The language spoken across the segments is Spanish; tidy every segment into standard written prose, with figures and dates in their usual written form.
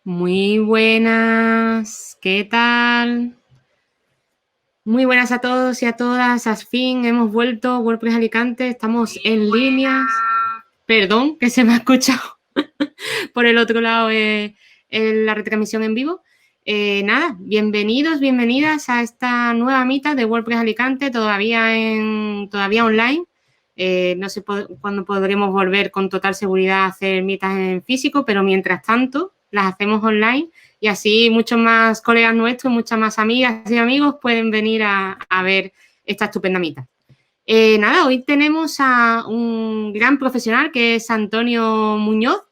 Muy buenas, ¿qué tal? Muy buenas a todos y a todas. Al fin hemos vuelto, WordPress Alicante, estamos en línea. Perdón, que se me ha escuchado por el otro lado la retransmisión en vivo. Nada, bienvenidos, bienvenidas a esta nueva mitad de WordPress Alicante, todavía online. No sé cuándo podremos volver con total seguridad a hacer mitas en físico, pero mientras tanto las hacemos online y así muchos más colegas nuestros, muchas más amigas y amigos pueden venir a ver esta estupenda mitad. Nada, hoy tenemos a un gran profesional que es Antonio Muñoz.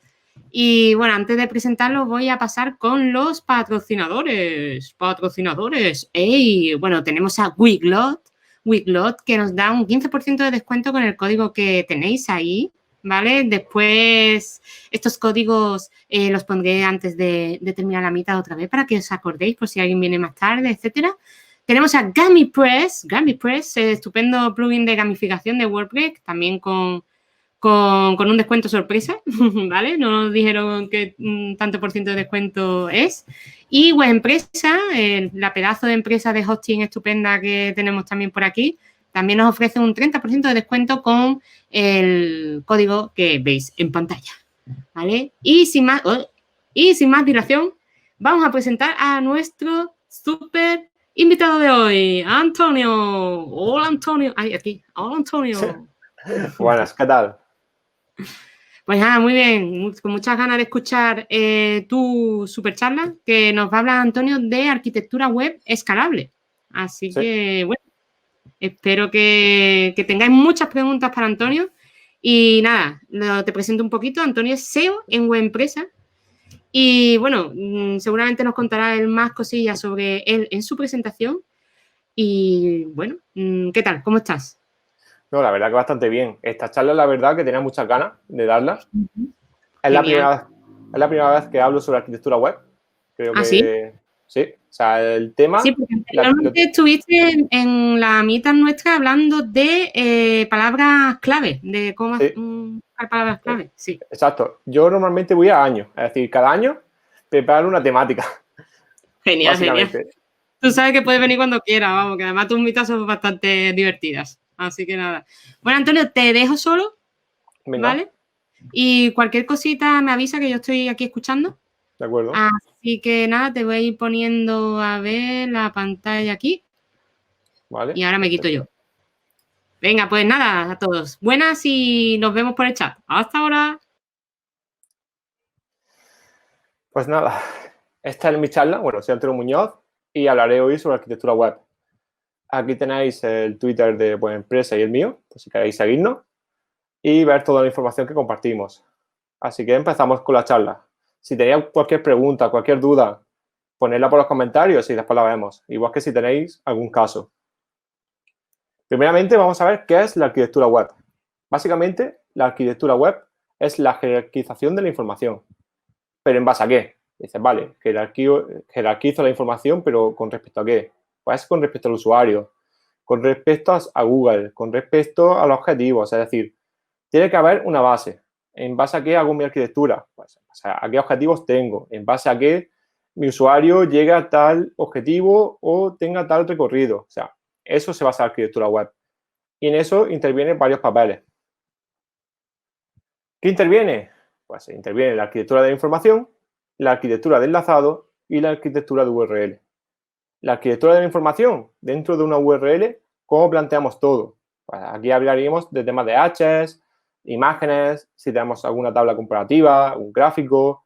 Y bueno, antes de presentarlo voy a pasar con los patrocinadores. ¡Ey! Bueno, tenemos a Wiglot, que nos da un 15% de descuento con el código que tenéis ahí, ¿vale? Después estos códigos los pondré antes de terminar la mitad otra vez para que os acordéis por si alguien viene más tarde, etcétera. Tenemos a GamiPress, estupendo plugin de gamificación de WordPress, también con un descuento sorpresa, ¿vale? No nos dijeron qué tanto por ciento de descuento es. Y Webempresa, la pedazo de empresa de hosting estupenda que tenemos también por aquí, también nos ofrece un 30% de descuento con el código que veis en pantalla, ¿vale? Y sin más dilación, vamos a presentar a nuestro súper invitado de hoy, Antonio. Hola, Antonio. Ay, aquí. Hola, Antonio. Buenas, ¿qué tal? Pues nada, muy bien, con muchas ganas de escuchar tu super charla que nos va a hablar Antonio de arquitectura web escalable. Así que, bueno, espero que tengáis muchas preguntas para Antonio. Y nada, te presento un poquito. Antonio es SEO en Webempresa. Y bueno, seguramente nos contará él más cosillas sobre él en su presentación. Y bueno, ¿qué tal? ¿Cómo estás? No, la verdad que bastante bien. Esta charla, la verdad, que tenía muchas ganas de darla. Es la primera vez que hablo sobre arquitectura web. Creo ¿Ah, sí? que sí. O sea, el tema... Sí, porque anteriormente estuviste en la mitad nuestra hablando de palabras clave, de cómo Sí, buscar palabras clave. Sí. exacto. Yo normalmente voy a años. Es decir, cada año preparo una temática, Genial, genial. básicamente. Tú sabes que puedes venir cuando quieras, vamos, que además tus mitas son bastante divertidas. Así que nada. Bueno, Antonio, te dejo solo, Venga, ¿vale? Y cualquier cosita me avisa que yo estoy aquí escuchando. de acuerdo. Así que nada, te voy a ir poniendo a ver la pantalla aquí Vale, y ahora me quito yo. perfecto. Venga, pues nada, a todos. Buenas y nos vemos por el chat. Hasta ahora. Pues nada, esta es mi charla. Bueno, soy Antonio Muñoz y hablaré hoy sobre arquitectura web. Aquí tenéis el Twitter de Webempresa y el mío, por si queréis seguirnos y ver toda la información que compartimos. Así que empezamos con la charla. Si tenéis cualquier pregunta, cualquier duda, ponedla por los comentarios y después la vemos. Igual que si tenéis algún caso. Primeramente vamos a ver qué es la arquitectura web. Básicamente, la arquitectura web es la jerarquización de la información. ¿Pero en base a qué? Dices, vale, jerarquizo la información, pero ¿con respecto a qué? Pues con respecto al usuario, con respecto a Google, con respecto a los objetivos. Es decir, tiene que haber una base. ¿En base a qué hago mi arquitectura? Pues en base a qué objetivos tengo, en base a qué mi usuario llega a tal objetivo o tenga tal recorrido. O sea, eso se basa en la arquitectura web. Y en eso intervienen varios papeles. ¿Qué interviene? Pues interviene la arquitectura de la información, la arquitectura de enlazado y la arquitectura de URL. La arquitectura de la información, dentro de una URL, ¿cómo planteamos todo? Pues aquí hablaríamos de temas de hashes, imágenes, si tenemos alguna tabla comparativa, un gráfico,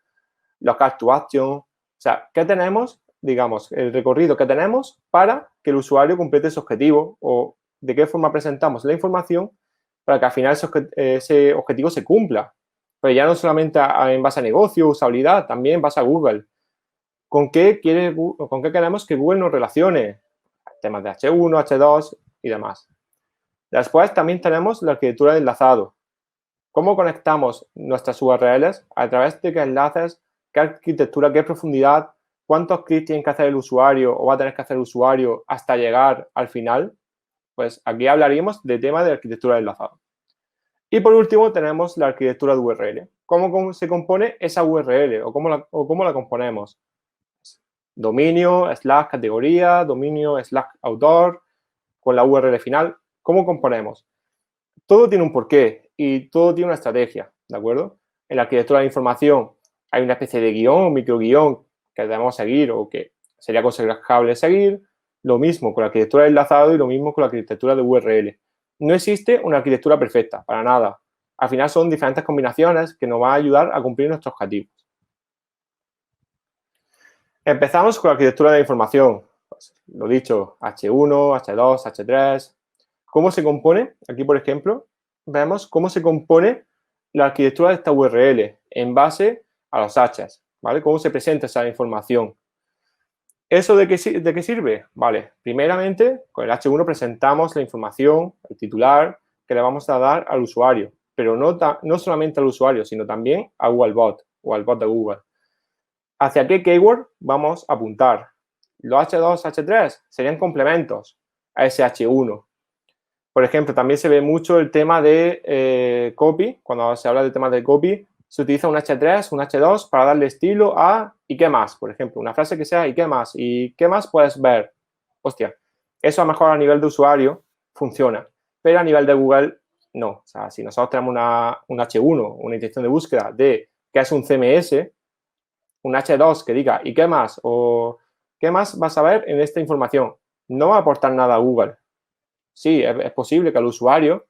los call to action. O sea, ¿qué tenemos? Digamos, el recorrido que tenemos para que el usuario complete ese objetivo o de qué forma presentamos la información para que al final ese objetivo se cumpla. Pero ya no solamente en base a negocio, usabilidad, también en base a Google. ¿Con qué queremos que Google nos relacione? Temas de H1, H2 y demás. Después también tenemos la arquitectura de enlazado. ¿Cómo conectamos nuestras URLs? A través de qué enlaces, qué arquitectura, qué profundidad, cuántos clics tiene que hacer el usuario o va a tener que hacer el usuario hasta llegar al final. Pues aquí hablaríamos de tema de arquitectura de enlazado. Y por último tenemos la arquitectura de URL. cómo se compone esa URL o cómo la componemos. Dominio, / categoría, dominio, / autor, con la URL final. ¿Cómo componemos? Todo tiene un porqué y todo tiene una estrategia, ¿de acuerdo? En la arquitectura de la información hay una especie de guión o microguión que debemos seguir o que sería aconsejable seguir. Lo mismo con la arquitectura de enlazado y lo mismo con la arquitectura de URL. No existe una arquitectura perfecta, para nada. Al final son diferentes combinaciones que nos van a ayudar a cumplir nuestros objetivos. Empezamos con la arquitectura de la información. Pues, lo dicho, H1, H2, H3. ¿Cómo se compone? Aquí, por ejemplo, vemos cómo se compone la arquitectura de esta URL en base a los H's, ¿vale? Cómo se presenta esa información. ¿Eso de qué sirve? Vale, primeramente, con el H1 presentamos la información, el titular, que le vamos a dar al usuario, pero no solamente al usuario, sino también a Googlebot o al bot de Google. ¿Hacia qué keyword vamos a apuntar? Los H2, H3 serían complementos a ese H1. Por ejemplo, también se ve mucho el tema de copy. Cuando se habla del tema de copy, se utiliza un H3, un H2 para darle estilo a ¿y qué más? Por ejemplo, una frase que sea ¿y qué más? ¿Y qué más puedes ver? Hostia, eso a lo mejor a nivel de usuario funciona, pero a nivel de Google no. O sea, si nosotros tenemos un H1, una intención de búsqueda de qué es un CMS, un H2 que diga ¿y qué más? O ¿qué más vas a ver en esta información? No va a aportar nada a Google. Sí, es posible que al usuario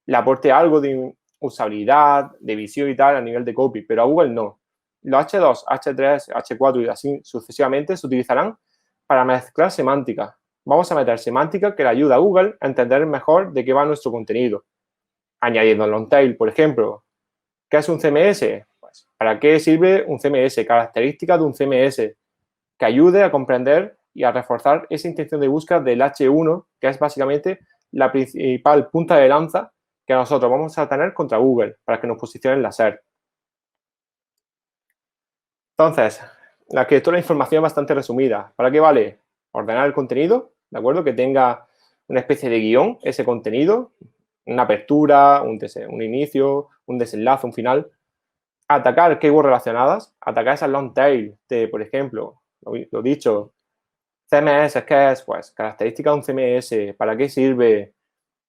le aporte algo de usabilidad, de visión y tal a nivel de copy, pero a Google no. Los H2, H3, H4 y así sucesivamente se utilizarán para mezclar semántica. Vamos a meter semántica que le ayuda a Google a entender mejor de qué va nuestro contenido. Añadiendo el long tail, por ejemplo. ¿Qué es un CMS? Pues, ¿para qué sirve un CMS? Características de un CMS que ayude a comprender y a reforzar esa intención de búsqueda del H1, que es básicamente la principal punta de lanza que nosotros vamos a tener contra Google para que nos posicione en la SERP. Entonces, la arquitectura de información es bastante resumida. ¿Para qué vale? Ordenar el contenido, ¿de acuerdo? Que tenga una especie de guión, ese contenido, una apertura, un inicio, un desenlace, un final. Atacar keywords relacionadas, atacar esas long tail de, por ejemplo, lo dicho, CMS, ¿qué es? Pues característica de un CMS, ¿para qué sirve?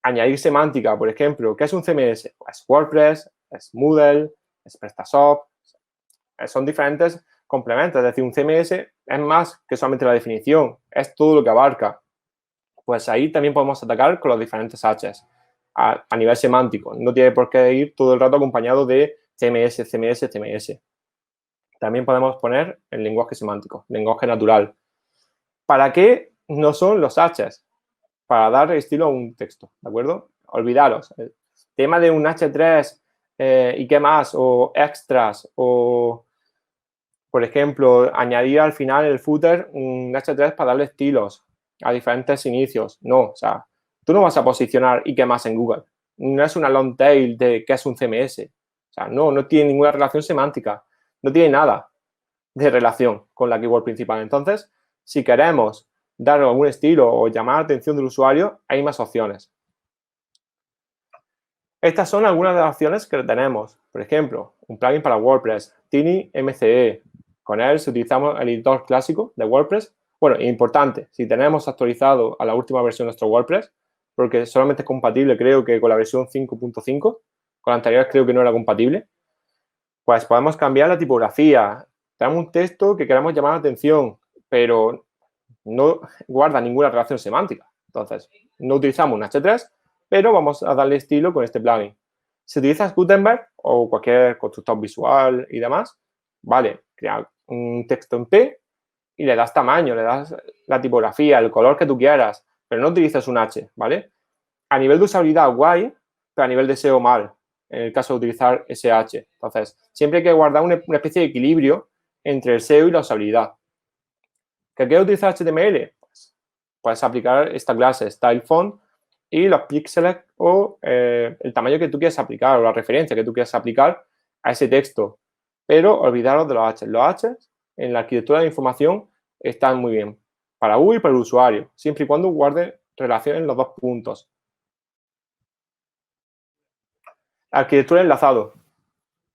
Añadir semántica, por ejemplo, ¿qué es un CMS? Pues WordPress, es Moodle, es PrestaShop, son diferentes complementos, es decir, un CMS es más que solamente la definición, es todo lo que abarca. Pues ahí también podemos atacar con los diferentes H's a nivel semántico. No tiene por qué ir todo el rato acompañado de CMS, CMS, CMS. También podemos poner el lenguaje semántico, lenguaje natural. ¿Para qué no son los H's? Para dar estilo a un texto, ¿de acuerdo? Olvidaros. El tema de un H3 y qué más, o extras, o, por ejemplo, añadir al final el footer un H3 para darle estilos a diferentes inicios. No, o sea, tú no vas a posicionar y qué más en Google. No es una long tail de qué es un CMS. O sea, no tiene ninguna relación semántica. No tiene nada de relación con la keyword principal. Entonces, si queremos dar algún estilo o llamar la atención del usuario, hay más opciones. Estas son algunas de las opciones que tenemos. Por ejemplo, un plugin para WordPress, Tiny MCE. Con él si utilizamos el editor clásico de WordPress. Bueno, importante, si tenemos actualizado a la última versión de nuestro WordPress, porque solamente es compatible, creo que con la versión 5.5, con la anterior creo que no era compatible, pues podemos cambiar la tipografía. Tenemos un texto que queremos llamar la atención, pero no guarda ninguna relación semántica. Entonces, no utilizamos un H3, pero vamos a darle estilo con este plugin. Si utilizas Gutenberg o cualquier constructor visual y demás, vale, crea un texto en P y le das tamaño, le das la tipografía, el color que tú quieras, pero no utilices un H, ¿vale? A nivel de usabilidad, guay, pero a nivel de SEO, mal, en el caso de utilizar SH. Entonces, siempre hay que guardar una especie de equilibrio entre el SEO y la usabilidad. ¿Qué quieres utilizar HTML? Pues puedes aplicar esta clase, style font, y los píxeles o el tamaño que tú quieras aplicar o la referencia que tú quieras aplicar a ese texto. Pero olvidaros de los H. Los H en la arquitectura de información están muy bien para Google y para el usuario, siempre y cuando guarde relación en los dos puntos. Arquitectura de enlazado.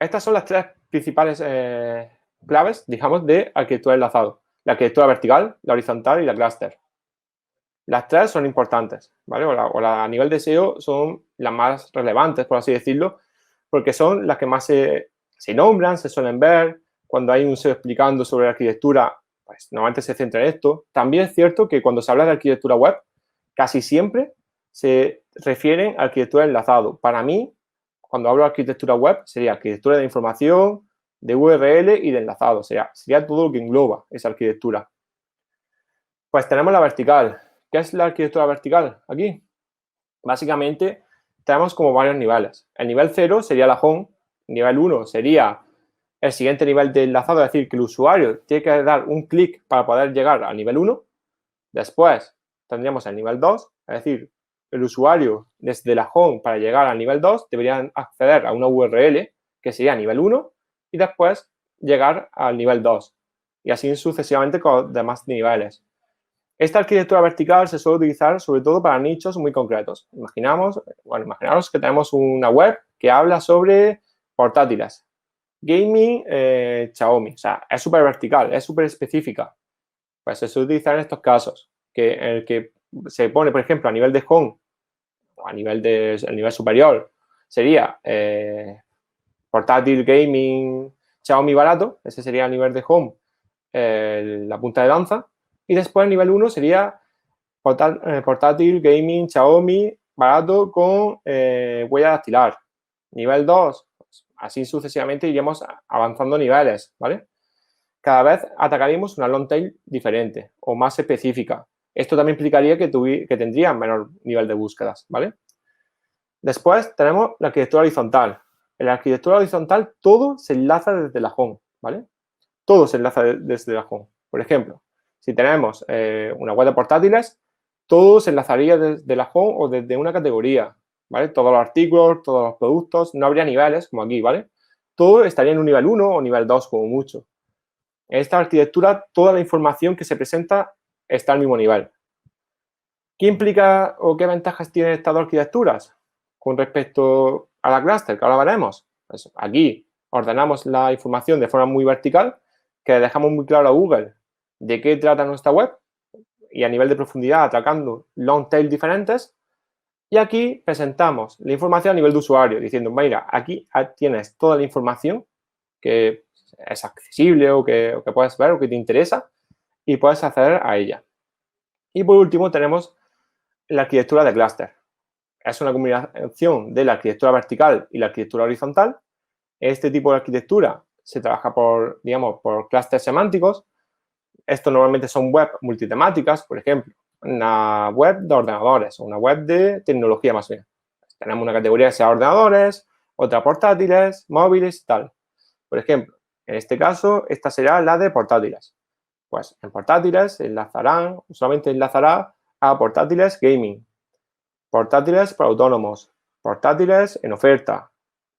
Estas son las tres principales claves, digamos, de arquitectura de enlazado. La arquitectura vertical, la horizontal y la clúster. Las tres son importantes, ¿vale? A nivel de SEO son las más relevantes, por así decirlo, porque son las que más se nombran, se suelen ver. Cuando hay un SEO explicando sobre la arquitectura, pues normalmente se centra en esto. También es cierto que cuando se habla de arquitectura web, casi siempre se refieren a arquitectura de enlazado. Para mí, cuando hablo de arquitectura web, sería arquitectura de información, de URL y de enlazado. Sería todo lo que engloba esa arquitectura. Pues tenemos la vertical. ¿Qué es la arquitectura vertical aquí? Básicamente, tenemos como varios niveles. El nivel 0 sería la home. Nivel 1 sería el siguiente nivel de enlazado, es decir, que el usuario tiene que dar un clic para poder llegar al nivel 1. Después tendríamos el nivel 2, es decir, el usuario desde la home para llegar al nivel 2 debería acceder a una URL que sería nivel 1 y después llegar al nivel 2 y así sucesivamente con los demás niveles. Esta arquitectura vertical se suele utilizar sobre todo para nichos muy concretos. Imaginaros que tenemos una web que habla sobre portátiles, gaming, Xiaomi. O sea, es súper vertical, es súper específica. Pues se suele utilizar en estos casos, en el que se pone, por ejemplo, a nivel de home o a nivel el nivel superior, sería portátil, gaming, Xiaomi barato. Ese sería el nivel de home, la punta de lanza. Y después el nivel 1 sería portátil, gaming, Xiaomi, barato con huella dactilar. Nivel 2, pues, así sucesivamente iríamos avanzando niveles, ¿vale? Cada vez atacaríamos una long tail diferente o más específica. Esto también implicaría que tendría menor nivel de búsquedas, ¿vale? Después tenemos la arquitectura horizontal. En la arquitectura horizontal todo se enlaza desde la home, ¿vale? Todo se enlaza desde la home. Por ejemplo, si tenemos una web de portátiles, todo se enlazaría desde la home o desde una categoría, ¿vale? Todos los artículos, todos los productos, no habría niveles como aquí, ¿vale? Todo estaría en un nivel 1 o nivel 2 como mucho. En esta arquitectura, toda la información que se presenta está al mismo nivel. ¿Qué implica o qué ventajas tienen estas dos arquitecturas con respecto a la cluster que ahora veremos? Pues aquí ordenamos la información de forma muy vertical, que dejamos muy claro a Google de qué trata nuestra web y a nivel de profundidad atacando long tail diferentes. Y aquí presentamos la información a nivel de usuario, diciendo, mira, aquí tienes toda la información que es accesible o que puedes ver o que te interesa y puedes acceder a ella. Y por último tenemos la arquitectura de clúster. Es una combinación de la arquitectura vertical y la arquitectura horizontal. Este tipo de arquitectura se trabaja por clústeres semánticos. Esto normalmente son web multitemáticas, por ejemplo, una web de ordenadores o una web de tecnología más bien. Tenemos una categoría que sea ordenadores, otra portátiles, móviles y tal. Por ejemplo, en este caso, esta será la de portátiles. Pues en portátiles solamente enlazará a portátiles gaming, portátiles para autónomos, portátiles en oferta.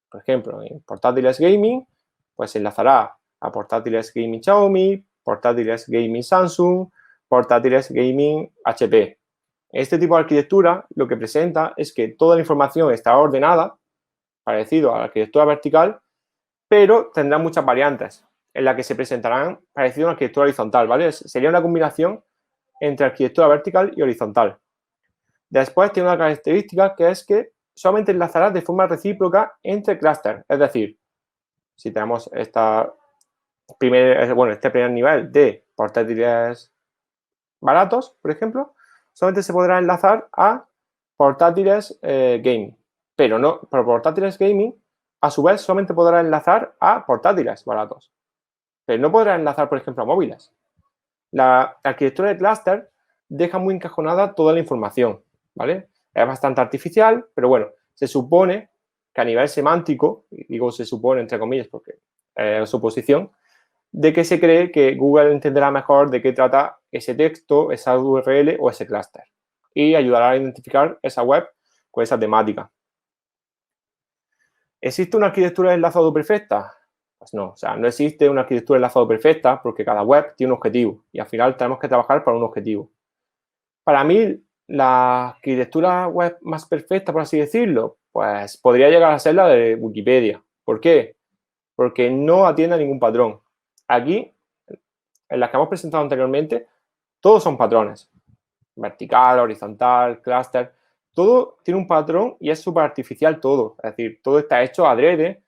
Por ejemplo, en portátiles gaming, pues enlazará a portátiles gaming Xiaomi, portátiles gaming Samsung, portátiles gaming HP. Este tipo de arquitectura lo que presenta es que toda la información está ordenada, parecido a la arquitectura vertical, pero tendrá muchas variantes en las que se presentarán parecido a una arquitectura horizontal, ¿vale? Sería una combinación entre arquitectura vertical y horizontal. Después tiene una característica que es que solamente enlazará de forma recíproca entre clústeres. Es decir, si tenemos este primer nivel de portátiles baratos, por ejemplo, solamente se podrá enlazar a portátiles gaming. Pero portátiles gaming, a su vez, solamente podrá enlazar a portátiles baratos. Pero no podrá enlazar, por ejemplo, a móviles. La arquitectura de clúster deja muy encajonada toda la información, ¿vale? Es bastante artificial, pero bueno, se supone que a nivel semántico, y digo se supone entre comillas porque es suposición, de que se cree que Google entenderá mejor de qué trata ese texto, esa URL o ese clúster y ayudará a identificar esa web con esa temática. ¿Existe una arquitectura de enlazado perfecta? Pues no, o sea, no existe una arquitectura de enlazado perfecta porque cada web tiene un objetivo y al final tenemos que trabajar para un objetivo. Para mí, la arquitectura web más perfecta, por así decirlo, pues podría llegar a ser la de Wikipedia. ¿Por qué? porque no atiende a ningún patrón. Aquí, en las que hemos presentado anteriormente, todos son patrones. Vertical, horizontal, clúster, todo tiene un patrón y es súper artificial todo. Es decir, todo está hecho adrede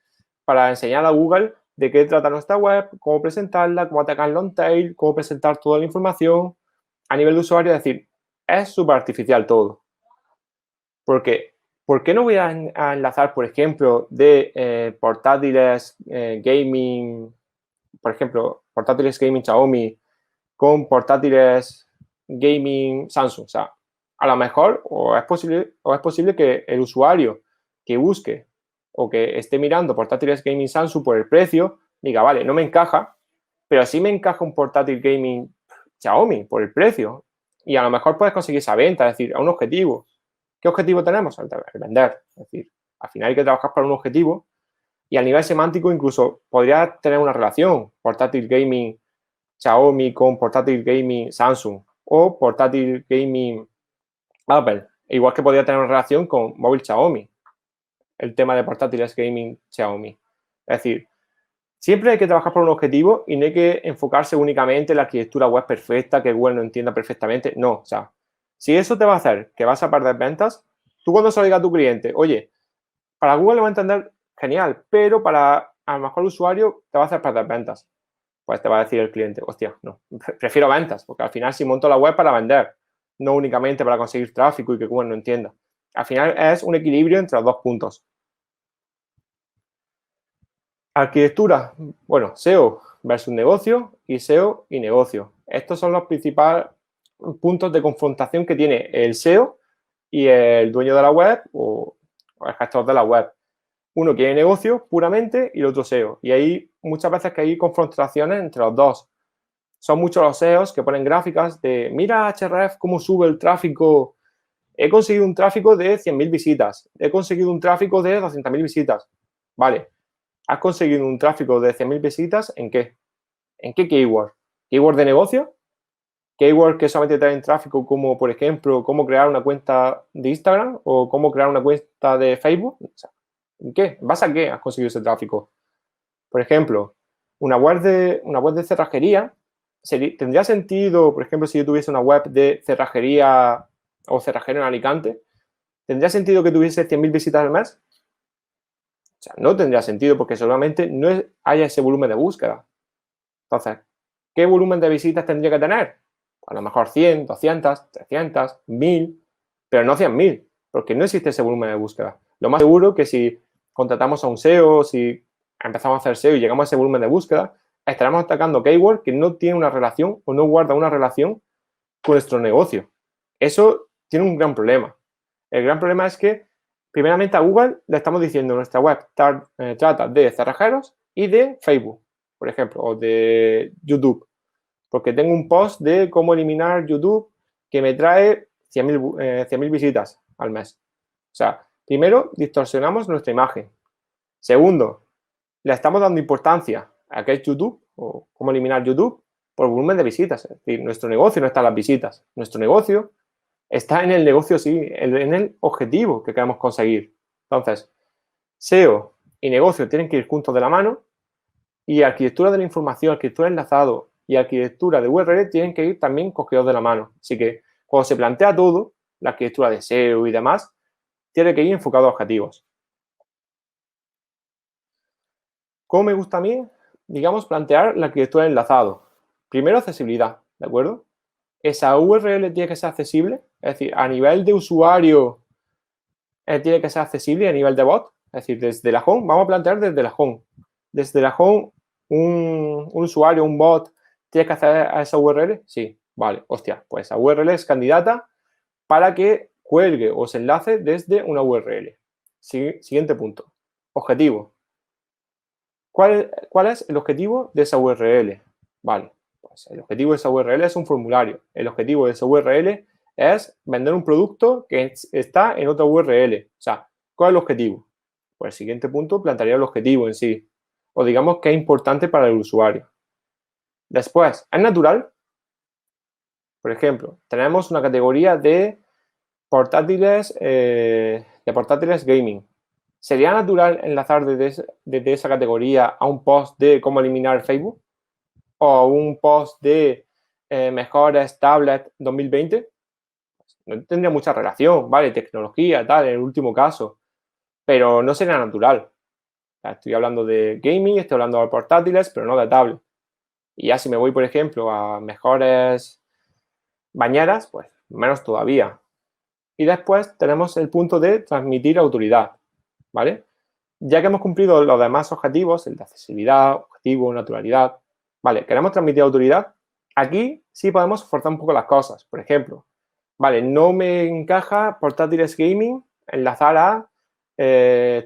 para enseñar a Google de qué trata nuestra web, cómo presentarla, cómo atacar el long tail, cómo presentar toda la información a nivel de usuario. Es decir, es súper artificial todo. Porque, ¿por qué no voy a enlazar, por ejemplo, de portátiles gaming, por ejemplo, portátiles gaming Xiaomi con portátiles gaming Samsung? O sea, a lo mejor o es posible que el usuario que busque o que esté mirando portátiles gaming Samsung por el precio diga, vale, no me encaja, pero sí me encaja un portátil gaming Xiaomi por el precio. Y a lo mejor puedes conseguir esa venta, es decir, a un objetivo. ¿Qué objetivo tenemos? El vender. Es decir, al final hay que trabajar para un objetivo y a nivel semántico incluso podría tener una relación portátil gaming Xiaomi con portátil gaming Samsung o portátil gaming Apple. Igual que podría tener una relación con móvil Xiaomi, el tema de portátiles gaming Xiaomi. Es decir, siempre hay que trabajar por un objetivo y no hay que enfocarse únicamente en la arquitectura web perfecta, que Google no entienda perfectamente. No, o sea, si eso te va a hacer que vas a perder ventas, tú cuando se lo digas a tu cliente, oye, para Google lo va a entender genial, pero para a lo mejor el usuario te va a hacer perder ventas. Pues te va a decir el cliente, hostia, no, prefiero ventas, porque al final si monto la web para vender, no únicamente para conseguir tráfico y que Google no entienda. Al final es un equilibrio entre los dos puntos. Arquitectura, bueno, SEO versus negocio y SEO y negocio. Estos son los principales puntos de confrontación que tiene el SEO y el dueño de la web o el gestor de la web. Uno quiere negocio puramente y el otro SEO. Y hay muchas veces que hay confrontaciones entre los dos. Son muchos los SEOs que ponen gráficas de mira Href cómo sube el tráfico. He conseguido un tráfico de 100.000 visitas. He conseguido un tráfico de 200.000 visitas. Vale. ¿Has conseguido un tráfico de 100.000 visitas en qué? ¿En qué keyword? ¿Keyword de negocio? ¿Keyword que solamente traen tráfico como, por ejemplo, cómo crear una cuenta de Instagram o cómo crear una cuenta de Facebook? O sea, ¿en qué? ¿En base a qué has conseguido ese tráfico? Por ejemplo, una web de cerrajería, ¿tendría sentido, por ejemplo, si yo tuviese una web de cerrajería o cerrajero en Alicante, ¿tendría sentido que tuviese 100.000 visitas al mes? O sea, no tendría sentido porque solamente no haya ese volumen de búsqueda. Entonces, ¿qué volumen de visitas tendría que tener? A lo mejor 100, 200, 300, 1000, pero no 100.000, porque no existe ese volumen de búsqueda. Lo más seguro que si contratamos a un SEO, si empezamos a hacer SEO y llegamos a ese volumen de búsqueda, estaremos atacando keywords que no tienen una relación o no guardan una relación con nuestro negocio. Eso tiene un gran problema. El gran problema es que, primeramente, a Google le estamos diciendo nuestra web trata de cerrajeros y de Facebook, por ejemplo, o de YouTube. Porque tengo un post de cómo eliminar YouTube que me trae 100.000 visitas al mes. O sea, primero, distorsionamos nuestra imagen. Segundo, le estamos dando importancia a qué es YouTube o cómo eliminar YouTube por volumen de visitas. Es decir, nuestro negocio no está en las visitas. Nuestro negocio está en el negocio, sí, en el objetivo que queremos conseguir. Entonces, SEO y negocio tienen que ir juntos de la mano y arquitectura de la información, arquitectura de enlazado y arquitectura de URL tienen que ir también cogidos de la mano. Así que cuando se plantea todo, la arquitectura de SEO y demás, tiene que ir enfocado a objetivos. ¿Cómo me gusta a mí? Digamos, plantear la arquitectura de enlazado. Primero, accesibilidad, ¿de acuerdo? Esa URL tiene que ser accesible, es decir, a nivel de usuario tiene que ser accesible, a nivel de bot, es decir, desde la home, vamos a plantear desde la home. Desde la home, un usuario, un bot, tiene que acceder a esa URL, sí, vale, hostia, pues esa URL es candidata para que cuelgue o se enlace desde una URL. Siguiente punto, objetivo. ¿Cuál es el objetivo de esa URL? Vale, pues el objetivo de esa URL es un formulario. El objetivo de esa URL es vender un producto que está en otra URL. O sea, ¿cuál es el objetivo? Pues el siguiente punto plantearía el objetivo en sí. O digamos que es importante para el usuario. Después, ¿es natural? Por ejemplo, tenemos una categoría de portátiles gaming. ¿Sería natural enlazar desde esa categoría a un post de cómo eliminar Facebook? ¿O un post de mejores tablet 2020? No tendría mucha relación, ¿vale? Tecnología, tal, en el último caso. Pero no sería natural. O sea, estoy hablando de gaming, estoy hablando de portátiles, pero no de tablet. Y ya si me voy, por ejemplo, a mejores bañeras, pues menos todavía. Y después tenemos el punto de transmitir autoridad, ¿vale? Ya que hemos cumplido los demás objetivos, el de accesibilidad, objetivo, naturalidad, ¿vale? Queremos transmitir autoridad. Aquí sí podemos forzar un poco las cosas. Por ejemplo, vale, no me encaja portátiles gaming enlazar a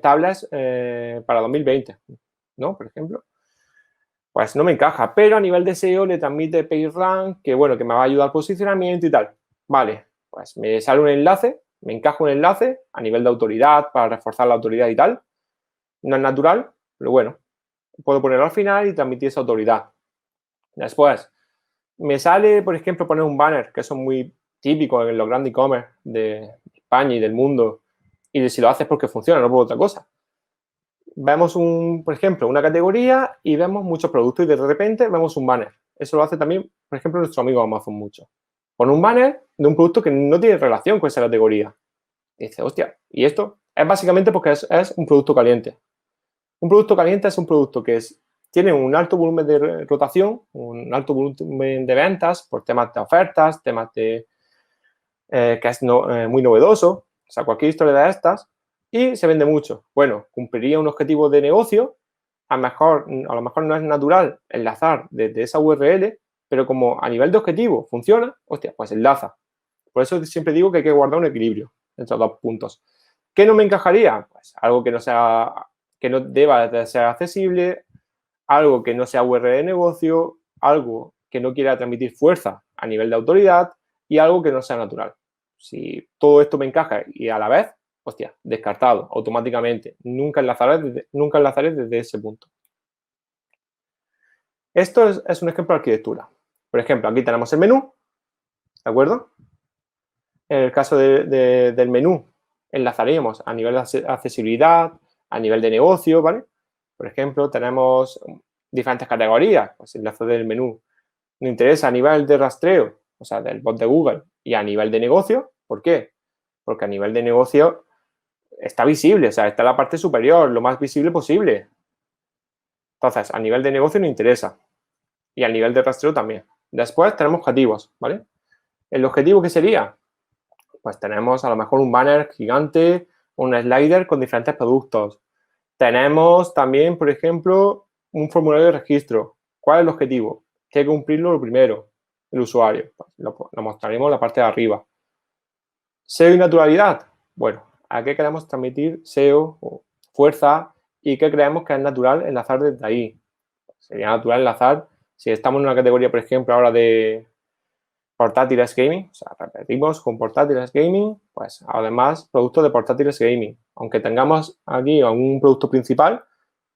tablets para 2020, ¿no? Por ejemplo. Pues no me encaja, pero a nivel de SEO le transmite PageRank, que bueno, que me va a ayudar al posicionamiento y tal. Vale, pues me sale un enlace, me encaja un enlace a nivel de autoridad para reforzar la autoridad y tal. No es natural, pero bueno, puedo ponerlo al final y transmitir esa autoridad. Después, me sale, por ejemplo, poner un banner, que eso es muy típico en los grandes e-commerce de España y del mundo, y si lo haces porque funciona, no por otra cosa. Vemos, por ejemplo, una categoría y vemos muchos productos y de repente vemos un banner. Eso lo hace también, por ejemplo, nuestro amigo Amazon mucho. Pone un banner de un producto que no tiene relación con esa categoría. Y dice, hostia, ¿y esto? Es básicamente porque es un producto caliente. Un producto caliente es un producto que tiene un alto volumen de rotación, un alto volumen de ventas por temas de ofertas, temas de que es muy novedoso, o sea, cualquier historia de estas, y se vende mucho. Bueno, cumpliría un objetivo de negocio, a lo mejor no es natural enlazar desde esa URL, pero como a nivel de objetivo funciona, hostia, pues enlaza. Por eso siempre digo que hay que guardar un equilibrio entre los dos puntos. ¿Qué no me encajaría? Pues algo que no deba de ser accesible, algo que no sea URL de negocio, algo que no quiera transmitir fuerza a nivel de autoridad y algo que no sea natural. Si todo esto me encaja y a la vez, hostia, descartado automáticamente. Nunca enlazaré desde ese punto. Esto es un ejemplo de arquitectura. Por ejemplo, aquí tenemos el menú, ¿de acuerdo? En el caso del menú, enlazaríamos a nivel de accesibilidad, a nivel de negocio, ¿vale? Por ejemplo, tenemos diferentes categorías, pues enlace del menú. Me interesa a nivel de rastreo, o sea, del bot de Google, y a nivel de negocio. ¿Por qué? Porque a nivel de negocio está visible, o sea, está en la parte superior, lo más visible posible. Entonces, a nivel de negocio nos interesa. Y a nivel de rastreo también. Después tenemos objetivos, ¿vale? ¿El objetivo qué sería? Pues tenemos a lo mejor un banner gigante, un slider con diferentes productos. Tenemos también, por ejemplo, un formulario de registro. ¿Cuál es el objetivo? Que hay que cumplirlo lo primero, el usuario. Pues lo mostraremos en la parte de arriba. SEO y naturalidad. Bueno, ¿a qué queremos transmitir SEO o fuerza y qué creemos que es natural enlazar desde ahí? Sería natural enlazar, si estamos en una categoría, por ejemplo, ahora de portátiles gaming, o sea, repetimos con portátiles gaming, pues además productos de portátiles gaming. Aunque tengamos aquí un producto principal,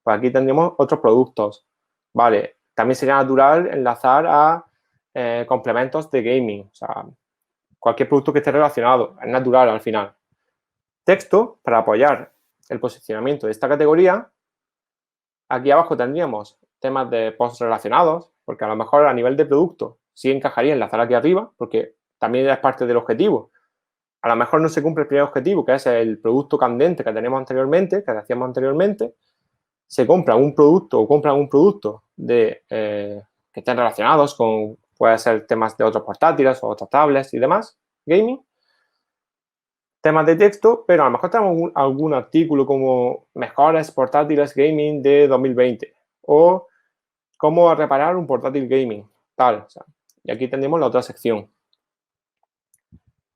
pues aquí tendríamos otros productos. Vale, también sería natural enlazar a complementos de gaming, o sea, cualquier producto que esté relacionado, es natural al final. Texto, para apoyar el posicionamiento de esta categoría, aquí abajo tendríamos temas de posts relacionados, porque a lo mejor a nivel de producto sí encajaría enlazar aquí arriba, porque también es parte del objetivo. A lo mejor no se cumple el primer objetivo, que es el producto candente que tenemos anteriormente, que hacíamos anteriormente. Se compra un producto o compran un producto que estén relacionados con, puede ser temas de otros portátiles o otras tablets y demás, gaming. Temas de texto, pero a lo mejor tenemos algún artículo como mejores portátiles gaming de 2020 o cómo reparar un portátil gaming, tal. O sea, y aquí tenemos la otra sección.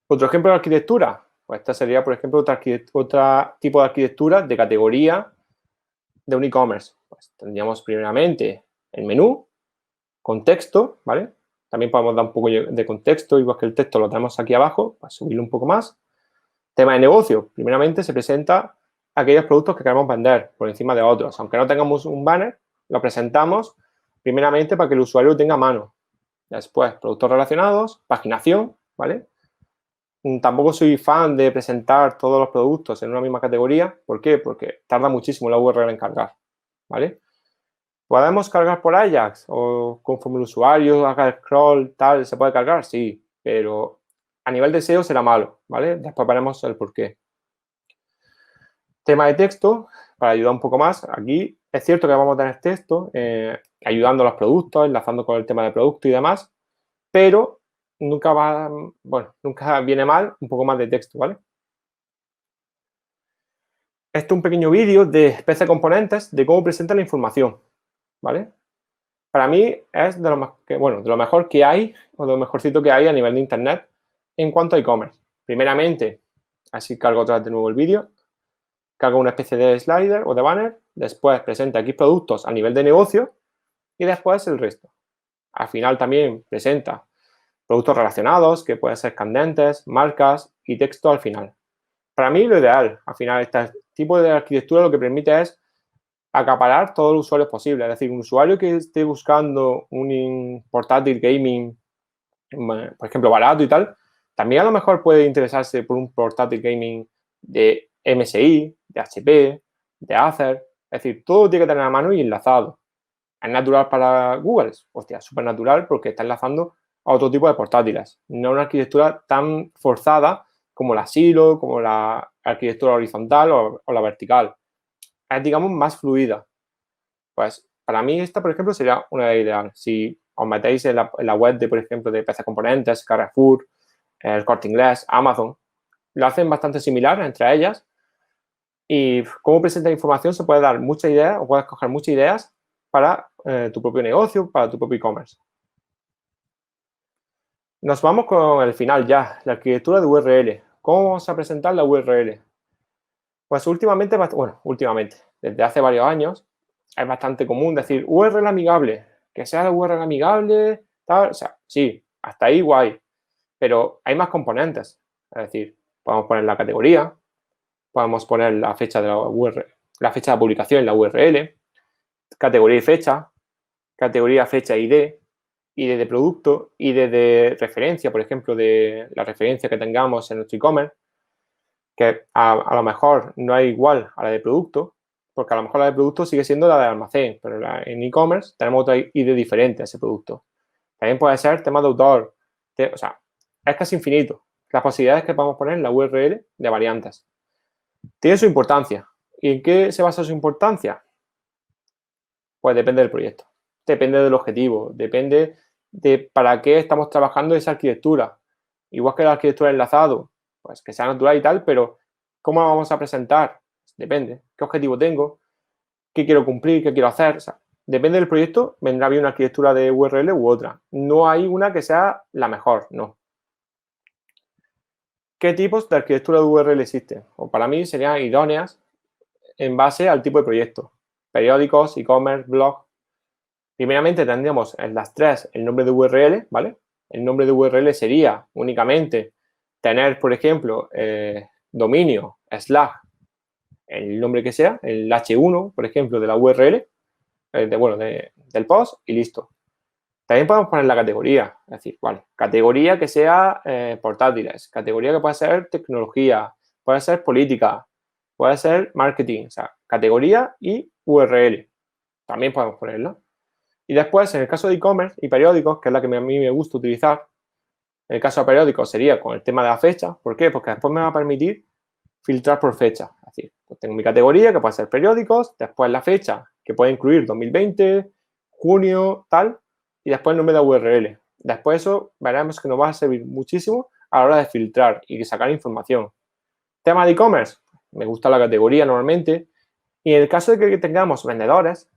Otro ejemplo de arquitectura, pues esta sería, por ejemplo, otro tipo de arquitectura de categoría de un e-commerce. Pues tendríamos primeramente el menú, contexto, ¿vale? También podemos dar un poco de contexto, igual que el texto lo tenemos aquí abajo, para subirlo un poco más. Tema de negocio, primeramente se presenta aquellos productos que queremos vender por encima de otros. Aunque no tengamos un banner, lo presentamos primeramente para que el usuario lo tenga a mano. Después, productos relacionados, paginación, ¿vale? tampoco soy fan de presentar todos los productos en una misma categoría. ¿Por qué? Porque tarda muchísimo la URL en cargar, ¿vale? ¿Podemos cargar por Ajax? O conforme el usuario haga el scroll, tal, ¿se puede cargar? Sí, pero a nivel de SEO será malo, ¿vale? Después veremos el por qué. Tema de texto, para ayudar un poco más. Aquí es cierto que vamos a tener texto ayudando a los productos, enlazando con el tema de producto y demás, pero nunca viene mal un poco más de texto, ¿vale? Esto es un pequeño vídeo de PC Componentes de cómo presenta la información, ¿vale? Para mí es de lo mejor que hay, o de lo mejorcito que hay a nivel de Internet en cuanto a e-commerce. Primeramente, así cargo otra vez de nuevo el vídeo, cargo una especie de slider o de banner, después presenta aquí productos a nivel de negocio y después el resto. Al final también presenta productos relacionados, que pueden ser candentes, marcas y texto al final. Para mí lo ideal, al final, este tipo de arquitectura lo que permite es acaparar todos los usuarios posibles. Es decir, un usuario que esté buscando un portátil gaming, por ejemplo, barato y tal, también a lo mejor puede interesarse por un portátil gaming de MSI, de HP, de Acer. Es decir, todo tiene que tener a mano y enlazado. ¿Es natural para Google? Hostia, súper natural porque está enlazando a otro tipo de portátiles. No una arquitectura tan forzada como la silo, como la arquitectura horizontal o la vertical. Es, digamos, más fluida. Pues para mí esta, por ejemplo, sería una ideal. Si os metéis en la web de, por ejemplo, de PC Componentes, Carrefour, el Corte Inglés, Amazon, lo hacen bastante similar entre ellas. Y cómo presenta información se puede dar muchas ideas o puedes coger muchas ideas para tu propio negocio, para tu propio e-commerce. Nos vamos con el final ya, la arquitectura de URL. ¿Cómo vamos a presentar la URL? Pues últimamente, desde hace varios años, es bastante común decir URL amigable, que sea la URL amigable, tal, o sea, sí, hasta ahí guay, pero hay más componentes. Es decir, podemos poner la categoría, podemos poner la fecha de la URL, la fecha de publicación en la URL, categoría y fecha, categoría, fecha, ID de producto, ID de referencia, por ejemplo, de la referencia que tengamos en nuestro e-commerce, que a lo mejor no es igual a la de producto, porque a lo mejor la de producto sigue siendo la de almacén, pero en e-commerce tenemos otra ID diferente a ese producto. También puede ser tema de autor, o sea, es casi infinito las posibilidades que podemos poner en la URL de variantes. Tiene su importancia. ¿Y en qué se basa su importancia? Pues depende del proyecto, depende del objetivo, depende de para qué estamos trabajando esa arquitectura. Igual que la arquitectura enlazado, pues que sea natural y tal, pero ¿cómo la vamos a presentar? Depende. ¿Qué objetivo tengo? ¿Qué quiero cumplir? ¿Qué quiero hacer? O sea, depende del proyecto, vendrá bien una arquitectura de URL u otra. No hay una que sea la mejor, no. ¿Qué tipos de arquitectura de URL existen? O para mí serían idóneas en base al tipo de proyecto. Periódicos, e-commerce, blog. Primeramente tendríamos en las tres el nombre de URL, ¿vale? El nombre de URL sería únicamente tener, por ejemplo, dominio, / el nombre que sea, el H1, por ejemplo, de la URL, del post y listo. También podemos poner la categoría, es decir, vale, categoría que sea portátiles, categoría que puede ser tecnología, puede ser política, puede ser marketing, o sea, categoría y URL. También podemos ponerla. Y después, en el caso de e-commerce y periódicos, que es la que a mí me gusta utilizar, en el caso de periódicos sería con el tema de la fecha. ¿Por qué? Porque después me va a permitir filtrar por fecha. Es decir, pues tengo mi categoría, que puede ser periódicos, después la fecha, que puede incluir 2020, junio, tal, y después el nombre de URL. Después eso veremos que nos va a servir muchísimo a la hora de filtrar y sacar información. Tema de e-commerce, me gusta la categoría normalmente. Y en el caso de que tengamos vendedores,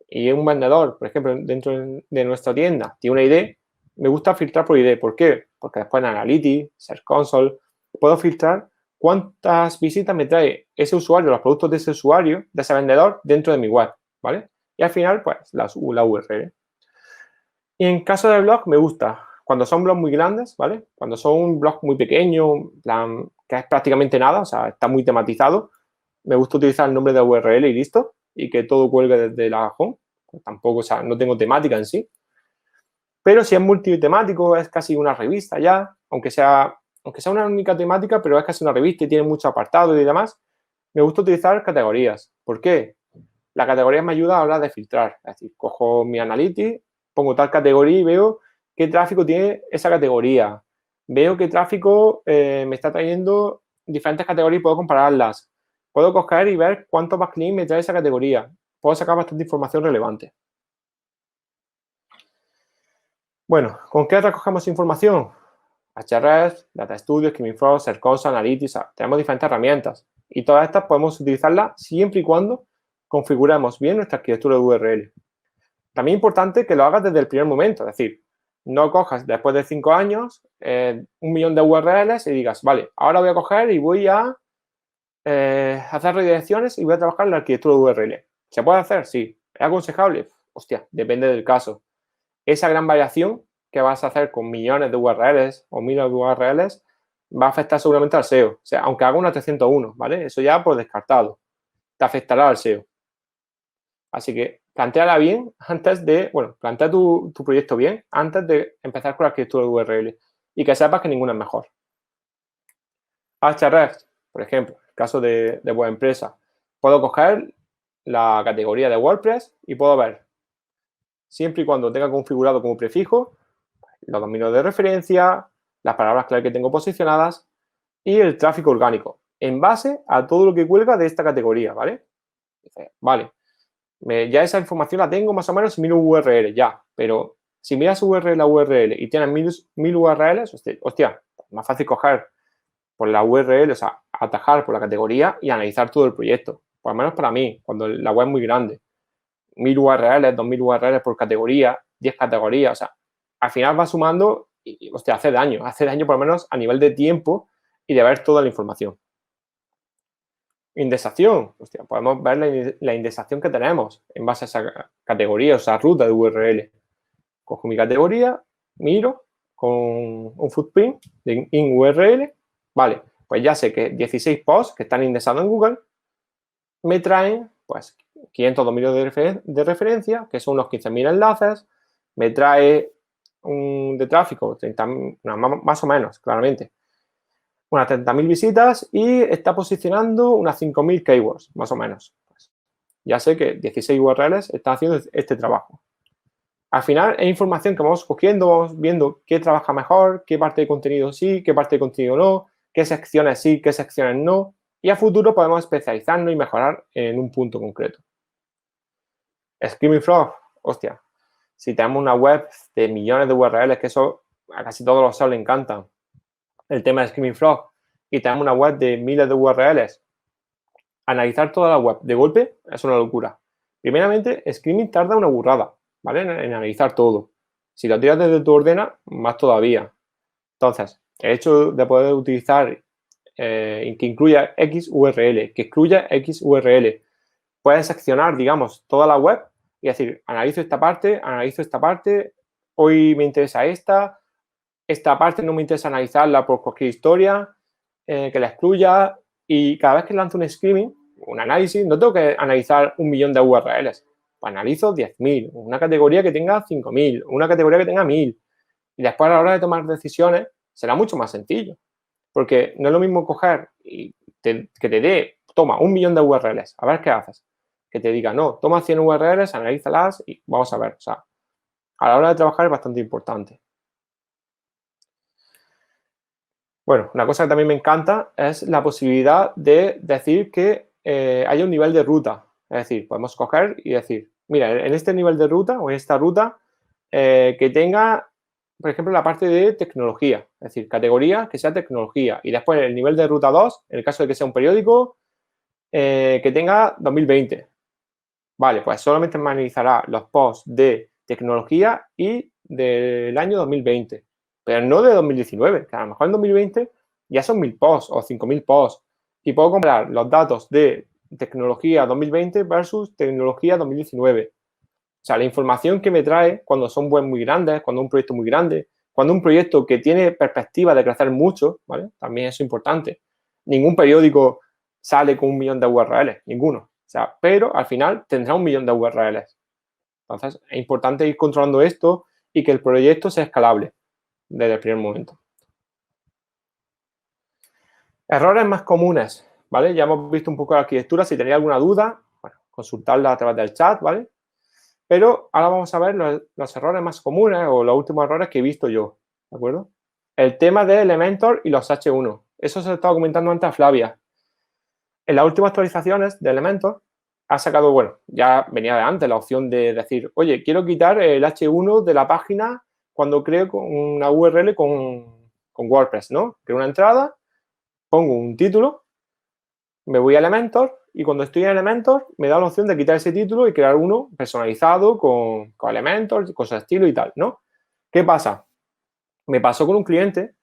y un vendedor, por ejemplo, dentro de nuestra tienda, tiene una ID, me gusta filtrar por ID. ¿Por qué? Porque después en Analytics, Search Console, puedo filtrar cuántas visitas me trae ese usuario, los productos de ese usuario, de ese vendedor, dentro de mi web, ¿vale? Y al final, pues, la URL. Y en caso de blog, me gusta cuando son blogs muy grandes, ¿vale? Cuando son un blog muy pequeño, plan, que es prácticamente nada, o sea, está muy tematizado, me gusta utilizar el nombre de URL y listo, y que todo cuelgue desde la home. Pues tampoco, o sea, no tengo temática en sí. Pero si es multitemático, es casi una revista ya, aunque sea aunque sea una única temática, pero es casi una revista y tiene muchos apartados y demás, me gusta utilizar categorías. ¿Por qué? La categoría me ayuda a la hora de filtrar. Es decir, cojo mi Analytics, pongo tal categoría y veo qué tráfico tiene esa categoría. Veo qué tráfico me está trayendo diferentes categorías y puedo compararlas. Puedo coger y ver cuántos backlinks me trae esa categoría. Puedo sacar bastante información relevante. Bueno, ¿con qué recogemos información? Ahrefs, Data Studio, Skimming.Frog, Search Console, Analytics, tenemos diferentes herramientas y todas estas podemos utilizarlas siempre y cuando configuremos bien nuestra arquitectura de URL. También es importante que lo hagas desde el primer momento, es decir, no cojas después de 5 años 1.000.000 de URLs y digas, vale, ahora voy a coger y voy a hacer redirecciones y voy a trabajar en la arquitectura de URL. ¿Se puede hacer? Sí. ¿Es aconsejable? Hostia, depende del caso. Esa gran variación que vas a hacer con millones de URLs o miles de URLs va a afectar seguramente al SEO. O sea, aunque haga una 301, ¿vale? Eso ya por descartado. Te afectará al SEO. Así que plantéala bien antes de, bueno, plantea tu proyecto bien antes de empezar con la arquitectura de URL y que sepas que ninguna es mejor. Ahrefs, por ejemplo, el caso de web empresa. Puedo coger la categoría de WordPress y puedo ver, siempre y cuando tenga configurado como prefijo, los dominios de referencia, las palabras clave que tengo posicionadas y el tráfico orgánico, en base a todo lo que cuelga de esta categoría, ¿vale? Dice, vale, ya esa información la tengo más o menos en 1.000 URL ya, pero si miras URL a URL y tienes 1.000 URLs, hostia, más fácil coger por la URL, o sea, atajar por la categoría y analizar todo el proyecto. Por lo menos para mí, cuando la web es muy grande. 1.000 URLs, 2.000 URLs por categoría, 10 categorías, o sea, al final va sumando y, hostia, hace daño por lo menos a nivel de tiempo y de ver toda la información. Indexación, hostia, podemos ver la indexación que tenemos en base a esa categoría, o sea, ruta de URL. Cojo mi categoría, miro con un footprint de in URL, vale, pues ya sé que 16 posts que están indexados en Google me traen, pues, 500 dominios de referencia, que son unos 15.000 enlaces, me trae de tráfico, 30, más o menos, claramente, unas 30.000 visitas y está posicionando unas 5.000 keywords, más o menos. Pues, ya sé que 16 URLs están haciendo este trabajo. Al final es información que vamos cogiendo, vamos viendo qué trabaja mejor, qué parte de contenido sí, qué parte de contenido no, qué secciones sí, qué secciones no. Y a futuro podemos especializarnos y mejorar en un punto concreto. Skimming.Frog, hostia, si tenemos una web de millones de URLs, que eso a casi todos los SEO le encantan, el tema de Skimming.Frog, y tenemos una web de miles de URLs, analizar toda la web de golpe es una locura. Primeramente, Skimming tarda una burrada, ¿vale? En analizar todo. Si lo tiras desde tu ordena, más todavía. Entonces, el hecho de poder utilizar que incluya X URL, que excluya X URL, puedes seccionar, digamos, toda la web y decir, analizo esta parte, hoy me interesa esta parte no me interesa analizarla por cualquier historia, que la excluya y cada vez que lanzo un skimming, un análisis, no tengo que analizar 1.000.000 de URLs, pues analizo 10.000, una categoría que tenga 5.000, una categoría que tenga 1.000 y después a la hora de tomar decisiones será mucho más sencillo, porque no es lo mismo coger y que te dé, toma 1.000.000 de URLs, a ver qué haces, que te diga, no, toma 100 URLs, analízalas y vamos a ver, o sea, a la hora de trabajar es bastante importante. Bueno, una cosa que también me encanta es la posibilidad de decir que haya un nivel de ruta. Es decir, podemos coger y decir, mira, en este nivel de ruta o en esta ruta que tenga, por ejemplo, la parte de tecnología. Es decir, categoría que sea tecnología. Y después el nivel de ruta 2, en el caso de que sea un periódico, que tenga 2020. Vale, pues solamente me analizará los posts de tecnología y del año 2020, pero no de 2019, que a lo mejor en 2020 ya son 1.000 posts o 5.000 posts y puedo comparar los datos de tecnología 2020 versus tecnología 2019. O sea, la información que me trae cuando son webs muy grandes, cuando un proyecto muy grande, cuando un proyecto que tiene perspectiva de crecer mucho, ¿vale? También es importante. Ningún periódico sale con 1.000.000 de URLs, ninguno. O sea, pero al final tendrá 1.000.000 de URLs. Entonces, es importante ir controlando esto y que el proyecto sea escalable desde el primer momento. Errores más comunes, ¿vale? Ya hemos visto un poco la arquitectura. Si tenéis alguna duda, bueno, consultarla a través del chat, ¿vale? Pero ahora vamos a ver los errores más comunes o los últimos errores que he visto yo, ¿de acuerdo? El tema de Elementor y los H1. Eso se lo estaba comentando antes a Flavia. En las últimas actualizaciones de Elementor ha sacado, bueno, ya venía de antes la opción de decir, oye, quiero quitar el H1 de la página cuando creo una URL con WordPress, ¿no? Creo una entrada, pongo un título, me voy a Elementor y cuando estoy en Elementor me da la opción de quitar ese título y crear uno personalizado con Elementor, con su estilo y tal, ¿no? ¿Qué pasa? Me pasó con un cliente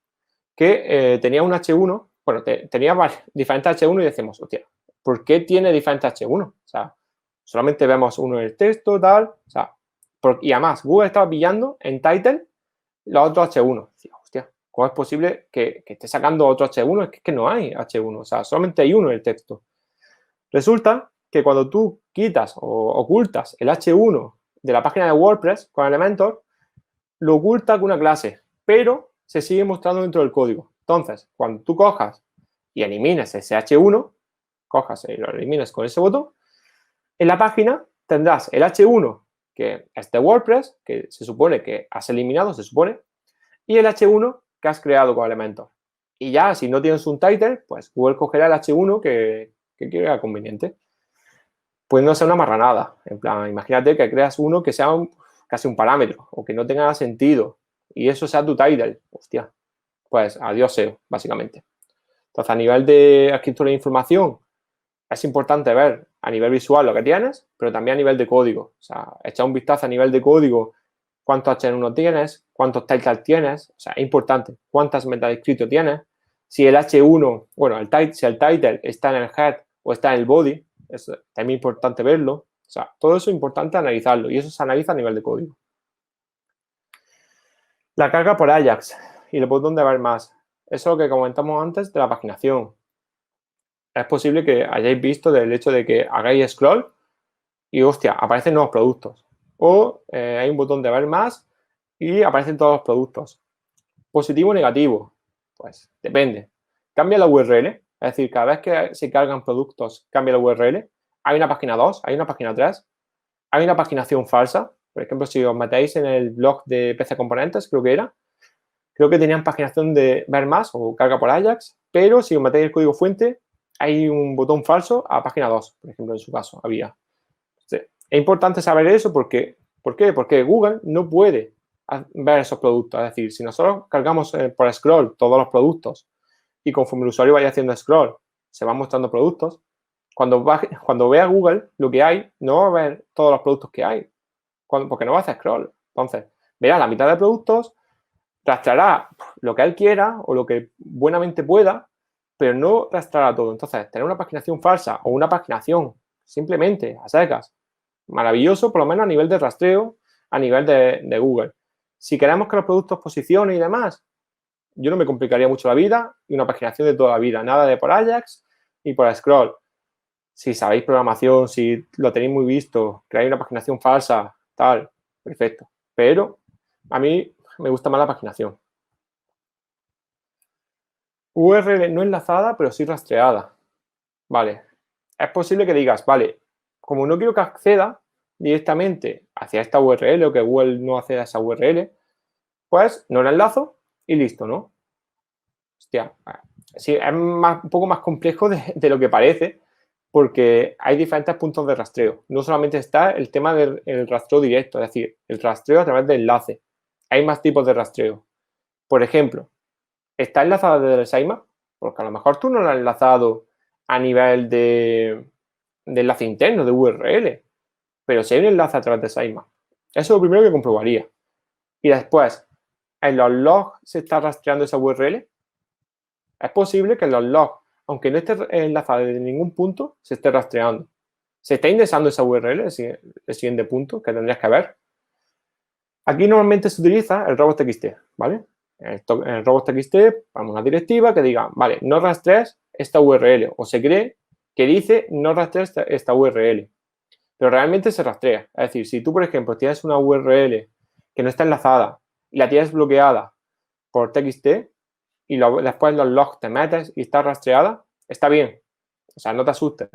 que tenía un H1, bueno, tenía diferentes H1 y decimos, hostia, ¿por qué tiene diferentes H1? O sea, solamente vemos uno en el texto, tal, o sea, y además Google estaba pillando en title los otros H1. Decía, hostia, ¿cómo es posible que esté sacando otro H1? Es que no hay H1, o sea, solamente hay uno en el texto. Resulta que cuando tú quitas o ocultas el H1 de la página de WordPress con Elementor, lo oculta con una clase, pero se sigue mostrando dentro del código. Entonces, cuando tú cojas y elimines ese H1, cojas y lo elimines con ese botón, en la página tendrás el H1 que es de WordPress, que se supone que has eliminado, se supone, y el H1 que has creado con Elementor. Y ya, si no tienes un title, pues Google cogerá el H1 que quiera conveniente. Puede no ser una marranada. En plan, imagínate que creas uno que sea casi un parámetro o que no tenga sentido y eso sea tu title. Hostia, pues adiós SEO, básicamente. Entonces, a nivel de arquitectura de información, es importante ver a nivel visual lo que tienes, pero también a nivel de código. O sea, echar un vistazo a nivel de código, cuántos H1 tienes, cuántos titles tienes. O sea, es importante cuántas metas de escrito tienes. Si el H1, bueno, si el title está en el head o está en el body, es también importante verlo. O sea, todo eso es importante analizarlo y eso se analiza a nivel de código. La carga por Ajax y el botón de ver más. Eso es lo que comentamos antes de la paginación. Es posible que hayáis visto del hecho de que hagáis scroll y, hostia, aparecen nuevos productos. O hay un botón de ver más y aparecen todos los productos. ¿Positivo o negativo? Pues depende. Cambia la URL. Es decir, cada vez que se cargan productos, cambia la URL. Hay una página 2, hay una página 3. Hay una paginación falsa. Por ejemplo, si os metéis en el blog de PC Componentes, creo que tenían paginación de ver más o carga por Ajax, pero si os metéis el código fuente, hay un botón falso a página 2, por ejemplo, en su caso, había. Es importante saber eso porque, ¿por qué? Porque Google no puede ver esos productos. Es decir, si nosotros cargamos por scroll todos los productos y conforme el usuario vaya haciendo scroll, se van mostrando productos, cuando vea Google lo que hay, no va a ver todos los productos que hay, porque no va a hacer scroll. Entonces, verá la mitad de productos, rastreará lo que él quiera o lo que buenamente pueda, pero no rastreará todo. Entonces, tener una paginación falsa o una paginación simplemente a secas, maravilloso, por lo menos a nivel de rastreo, a nivel de Google. Si queremos que los productos posicionen y demás, yo no me complicaría mucho la vida y una paginación de toda la vida, nada de por Ajax y por scroll. Si sabéis programación, si lo tenéis muy visto, creáis una paginación falsa, tal, perfecto. Pero a mí me gusta más la paginación. URL no enlazada, pero sí rastreada. Vale. Es posible que digas, vale, como no quiero que acceda directamente hacia esta URL o que Google no acceda a esa URL, pues no la enlazo y listo, ¿no? Hostia, sí, es un poco más complejo de lo que parece porque hay diferentes puntos de rastreo. No solamente está el tema del rastreo directo, es decir, el rastreo a través de enlace. Hay más tipos de rastreo. Por ejemplo, está enlazada desde el sitemap, porque a lo mejor tú no lo has enlazado a nivel de enlace interno, de URL, pero si hay un enlace a través de sitemap. Eso es lo primero que comprobaría. Y después, en los logs se está rastreando esa URL. Es posible que en los logs, aunque no esté enlazada desde ningún punto, se esté rastreando. Se está indexando esa URL, el siguiente punto que tendrías que ver. Aquí normalmente se utiliza el robots.txt, ¿vale? En el robots.txt vamos a una directiva que diga, vale, no rastrees esta URL o se cree que dice no rastrees esta URL. Pero realmente se rastrea. Es decir, si tú, por ejemplo, tienes una URL que no está enlazada y la tienes bloqueada por TXT y después los logs te metes y está rastreada, está bien. O sea, no te asustes.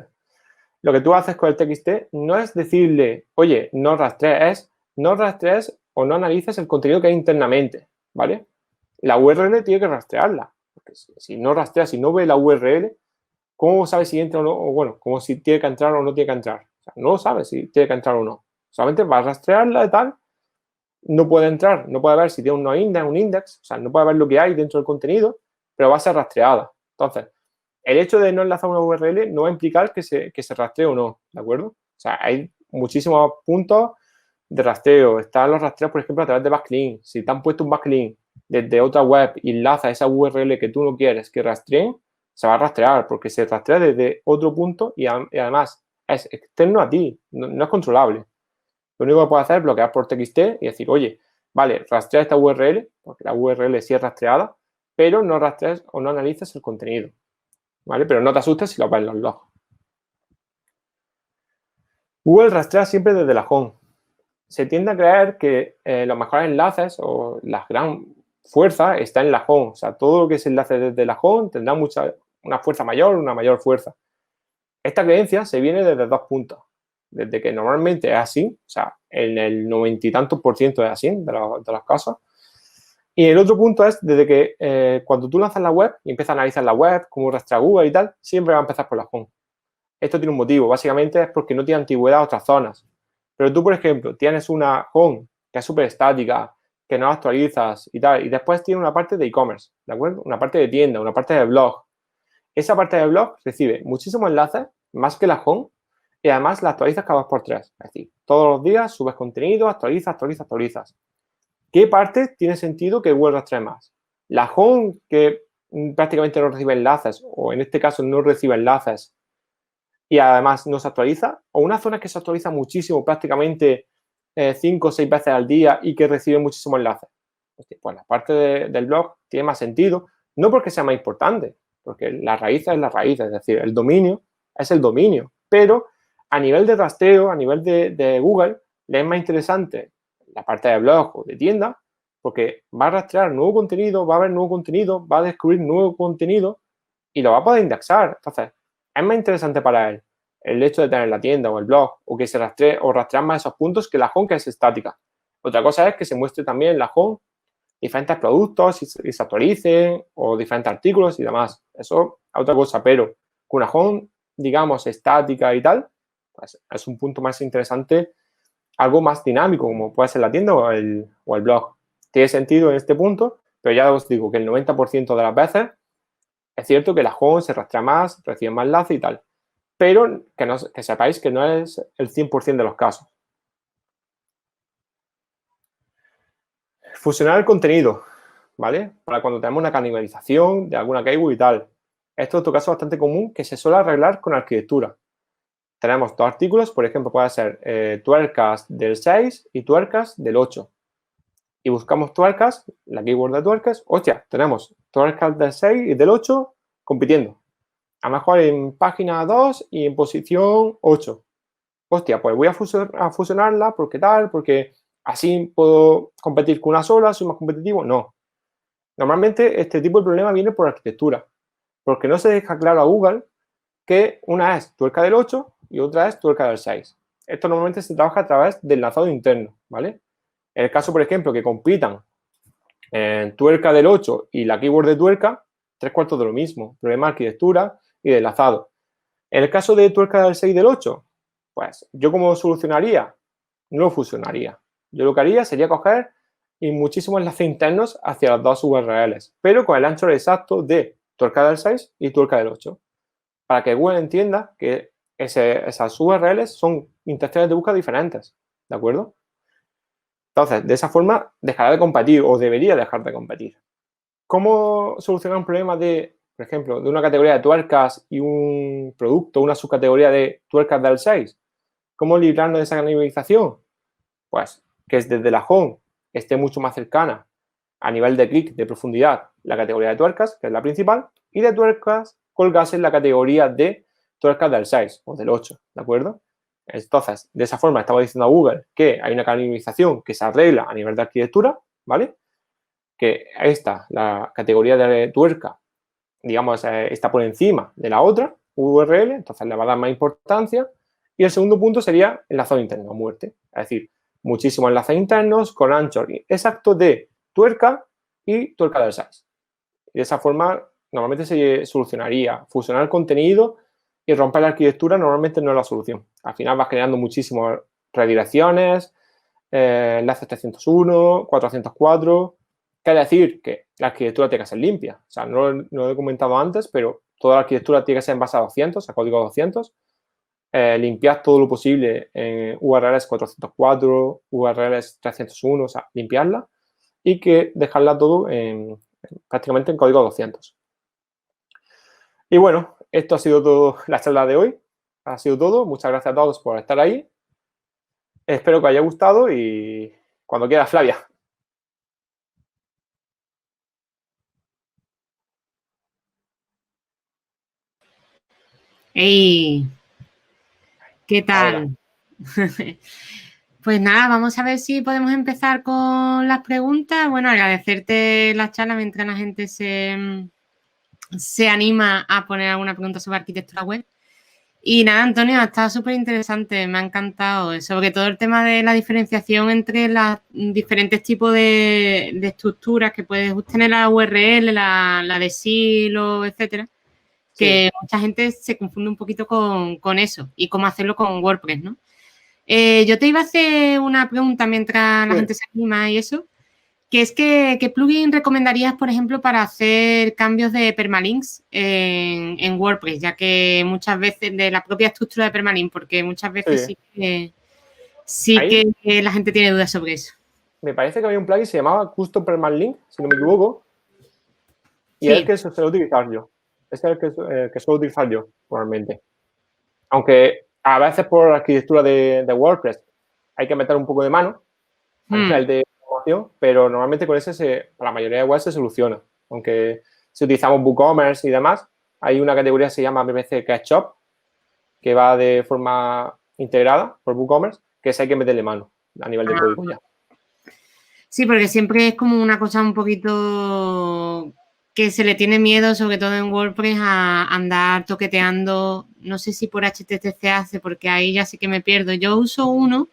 Lo que tú haces con el TXT no es decirle, oye, no rastrees o no analices el contenido que hay internamente, ¿vale? La URL tiene que rastrearla. Porque si no rastrea, si no ve la URL, ¿cómo sabe si entra o no? O bueno, como si tiene que entrar o no tiene que entrar. O sea, no sabe si tiene que entrar o no. Solamente va a rastrearla de tal, no puede entrar, no puede ver si tiene un noindex, un index, o sea, no puede ver lo que hay dentro del contenido, pero va a ser rastreada. Entonces, el hecho de no enlazar una URL no va a implicar que se rastree o no, ¿de acuerdo? O sea, hay muchísimos puntos de rastreo. Están los rastreos, por ejemplo, a través de backlink. Si te han puesto un backlink desde otra web y enlaza esa URL que tú no quieres que rastreen, se va a rastrear porque se rastrea desde otro punto y además es externo a ti, no es controlable. Lo único que puedes hacer es bloquear por TXT y decir, oye, vale, rastrea esta URL, porque la URL sí es rastreada, pero no rastrees o no analices el contenido, ¿vale? Pero no te asustes si lo ves en los logs. Google rastrea siempre desde la home. Se tiende a creer que los mejores enlaces o la gran fuerza está en la home. O sea, todo lo que se enlace desde la home tendrá una fuerza mayor, una mayor fuerza. Esta creencia se viene desde dos puntos. Desde que normalmente es así, o sea, en el 90 y tantos % es así de los casos. Y el otro punto es desde que cuando tú lanzas la web y empiezas a analizar la web, cómo rastrea Google y tal, siempre va a empezar por la home. Esto tiene un motivo, básicamente es porque no tiene antigüedad a otras zonas. Pero tú, por ejemplo, tienes una home que es súper estática, que no actualizas y tal, y después tiene una parte de e-commerce, ¿de acuerdo? Una parte de tienda, una parte de blog. Esa parte de blog recibe muchísimos enlaces, más que la home, y además la actualizas cada 2x3. Es decir, todos los días subes contenido, actualizas. ¿Qué parte tiene sentido que Google rastree más? La home, que prácticamente no recibe enlaces, o en este caso no recibe enlaces, y además no se actualiza, o una zona que se actualiza muchísimo, prácticamente 5 o 6 veces al día y que recibe muchísimos enlaces. Pues la parte del blog tiene más sentido, no porque sea más importante, porque la raíz es la raíz, es decir, el dominio es el dominio, pero a nivel de rastreo, a nivel de Google, le es más interesante la parte de blog o de tienda, porque va a rastrear nuevo contenido, va a ver nuevo contenido, va a descubrir nuevo contenido y lo va a poder indexar. Entonces, es más interesante para él el hecho de tener la tienda o el blog o que se rastree o rastrear más esos puntos que la home, que es estática. Otra cosa es que se muestre también en la home diferentes productos y se actualicen o diferentes artículos y demás. Eso es otra cosa, pero con una home, digamos, estática y tal, pues es un punto más interesante, algo más dinámico, como puede ser la tienda o el blog. Tiene sentido en este punto, pero ya os digo que el 90% de las veces es cierto que la home se rastrea más, recibe más enlace y tal, pero que sepáis que no es el 100% de los casos. Fusionar el contenido, ¿vale? Para cuando tenemos una canibalización de alguna keyword y tal. Esto es otro caso bastante común que se suele arreglar con arquitectura. Tenemos dos artículos, por ejemplo, puede ser tuercas del 6 y tuercas del 8. Y buscamos tuercas, la keyword de tuercas, hostia, tenemos tuercas del 6 y del 8 compitiendo. A lo mejor en página 2 y en posición 8. Hostia, pues voy a fusionarla porque tal, porque así puedo competir con una sola, soy más competitivo. No. Normalmente este tipo de problema viene por arquitectura, porque no se deja claro a Google que una es tuerca del 8 y otra es tuerca del 6. Esto normalmente se trabaja a través del enlazado interno, ¿vale? En el caso, por ejemplo, que compitan en tuerca del 8 y la keyword de tuerca, 3/4 de lo mismo, problema de arquitectura y de enlazado. En el caso de tuerca del 6 y del 8, pues yo como solucionaría, no lo fusionaría. Yo lo que haría sería coger y muchísimos enlaces internos hacia las dos URLs, pero con el ancho exacto de tuerca del 6 y tuerca del 8, para que Google entienda que esas URLs son intenciones de búsqueda diferentes, ¿de acuerdo? Entonces, de esa forma dejará de competir o debería dejar de competir. ¿Cómo solucionar un problema de, por ejemplo, de una categoría de tuercas y un producto, una subcategoría de tuercas del 6? ¿Cómo librarnos de esa canibalización? Pues que desde la home esté mucho más cercana a nivel de clic, de profundidad, la categoría de tuercas, que es la principal, y de tuercas colgase en la categoría de tuercas del 6 o del 8, ¿de acuerdo? Entonces, de esa forma estamos diciendo a Google que hay una canibalización que se arregla a nivel de arquitectura, ¿vale? que la categoría de tuerca, digamos, está por encima de la otra URL, entonces le va a dar más importancia. Y el segundo punto sería enlazado interno, muerte. Es decir, muchísimos enlaces internos con ancho exacto de tuerca y tuerca del size. Y de esa forma, normalmente se solucionaría. Fusionar el contenido y romper la arquitectura normalmente no es la solución. Al final vas creando muchísimas redirecciones, enlaces 301, 404. Quiere decir que la arquitectura tiene que ser limpia. O sea, no lo he comentado antes, pero toda la arquitectura tiene que ser en base a 200, a código 200. Limpiar todo lo posible en URLs 404, URLs 301, o sea, limpiarla y que dejarla todo prácticamente en código 200. Y bueno, esto ha sido todo la charla de hoy. Ha sido todo. Muchas gracias a todos por estar ahí. Espero que os haya gustado y cuando quieras, Flavia. ¡Ey! ¿Qué tal? Pues nada, vamos a ver si podemos empezar con las preguntas. Bueno, agradecerte la charla mientras la gente se anima a poner alguna pregunta sobre arquitectura web. Y nada, Antonio, ha estado súper interesante, me ha encantado, sobre todo el tema de la diferenciación entre los diferentes tipos de estructuras que puedes tener la URL, la de silo, etcétera, que mucha gente se confunde un poquito con eso y cómo hacerlo con WordPress, ¿no? Yo te iba a hacer una pregunta mientras la gente se anima y eso, que es que ¿qué plugin recomendarías, por ejemplo, para hacer cambios de permalinks en WordPress? Ya que muchas veces, de la propia estructura de permalink, porque muchas veces sí que la gente tiene dudas sobre eso. Me parece que había un plugin que se llamaba Custom Permalink, si no me equivoco, y es el que suelo utilizar yo. Este es el que suelo utilizar yo, normalmente. Aunque a veces por arquitectura de WordPress hay que meter un poco de mano a nivel de información, pero normalmente con ese para la mayoría de webs se soluciona. Aunque si utilizamos WooCommerce y demás, hay una categoría que se llama PPC Ketchup, que va de forma integrada por WooCommerce, que esa hay que meterle mano a nivel de código ya. Sí, porque siempre es como una cosa un poquito que se le tiene miedo, sobre todo en WordPress, a andar toqueteando. No sé si por HTTP hace, porque ahí ya sí que me pierdo. Yo uso uno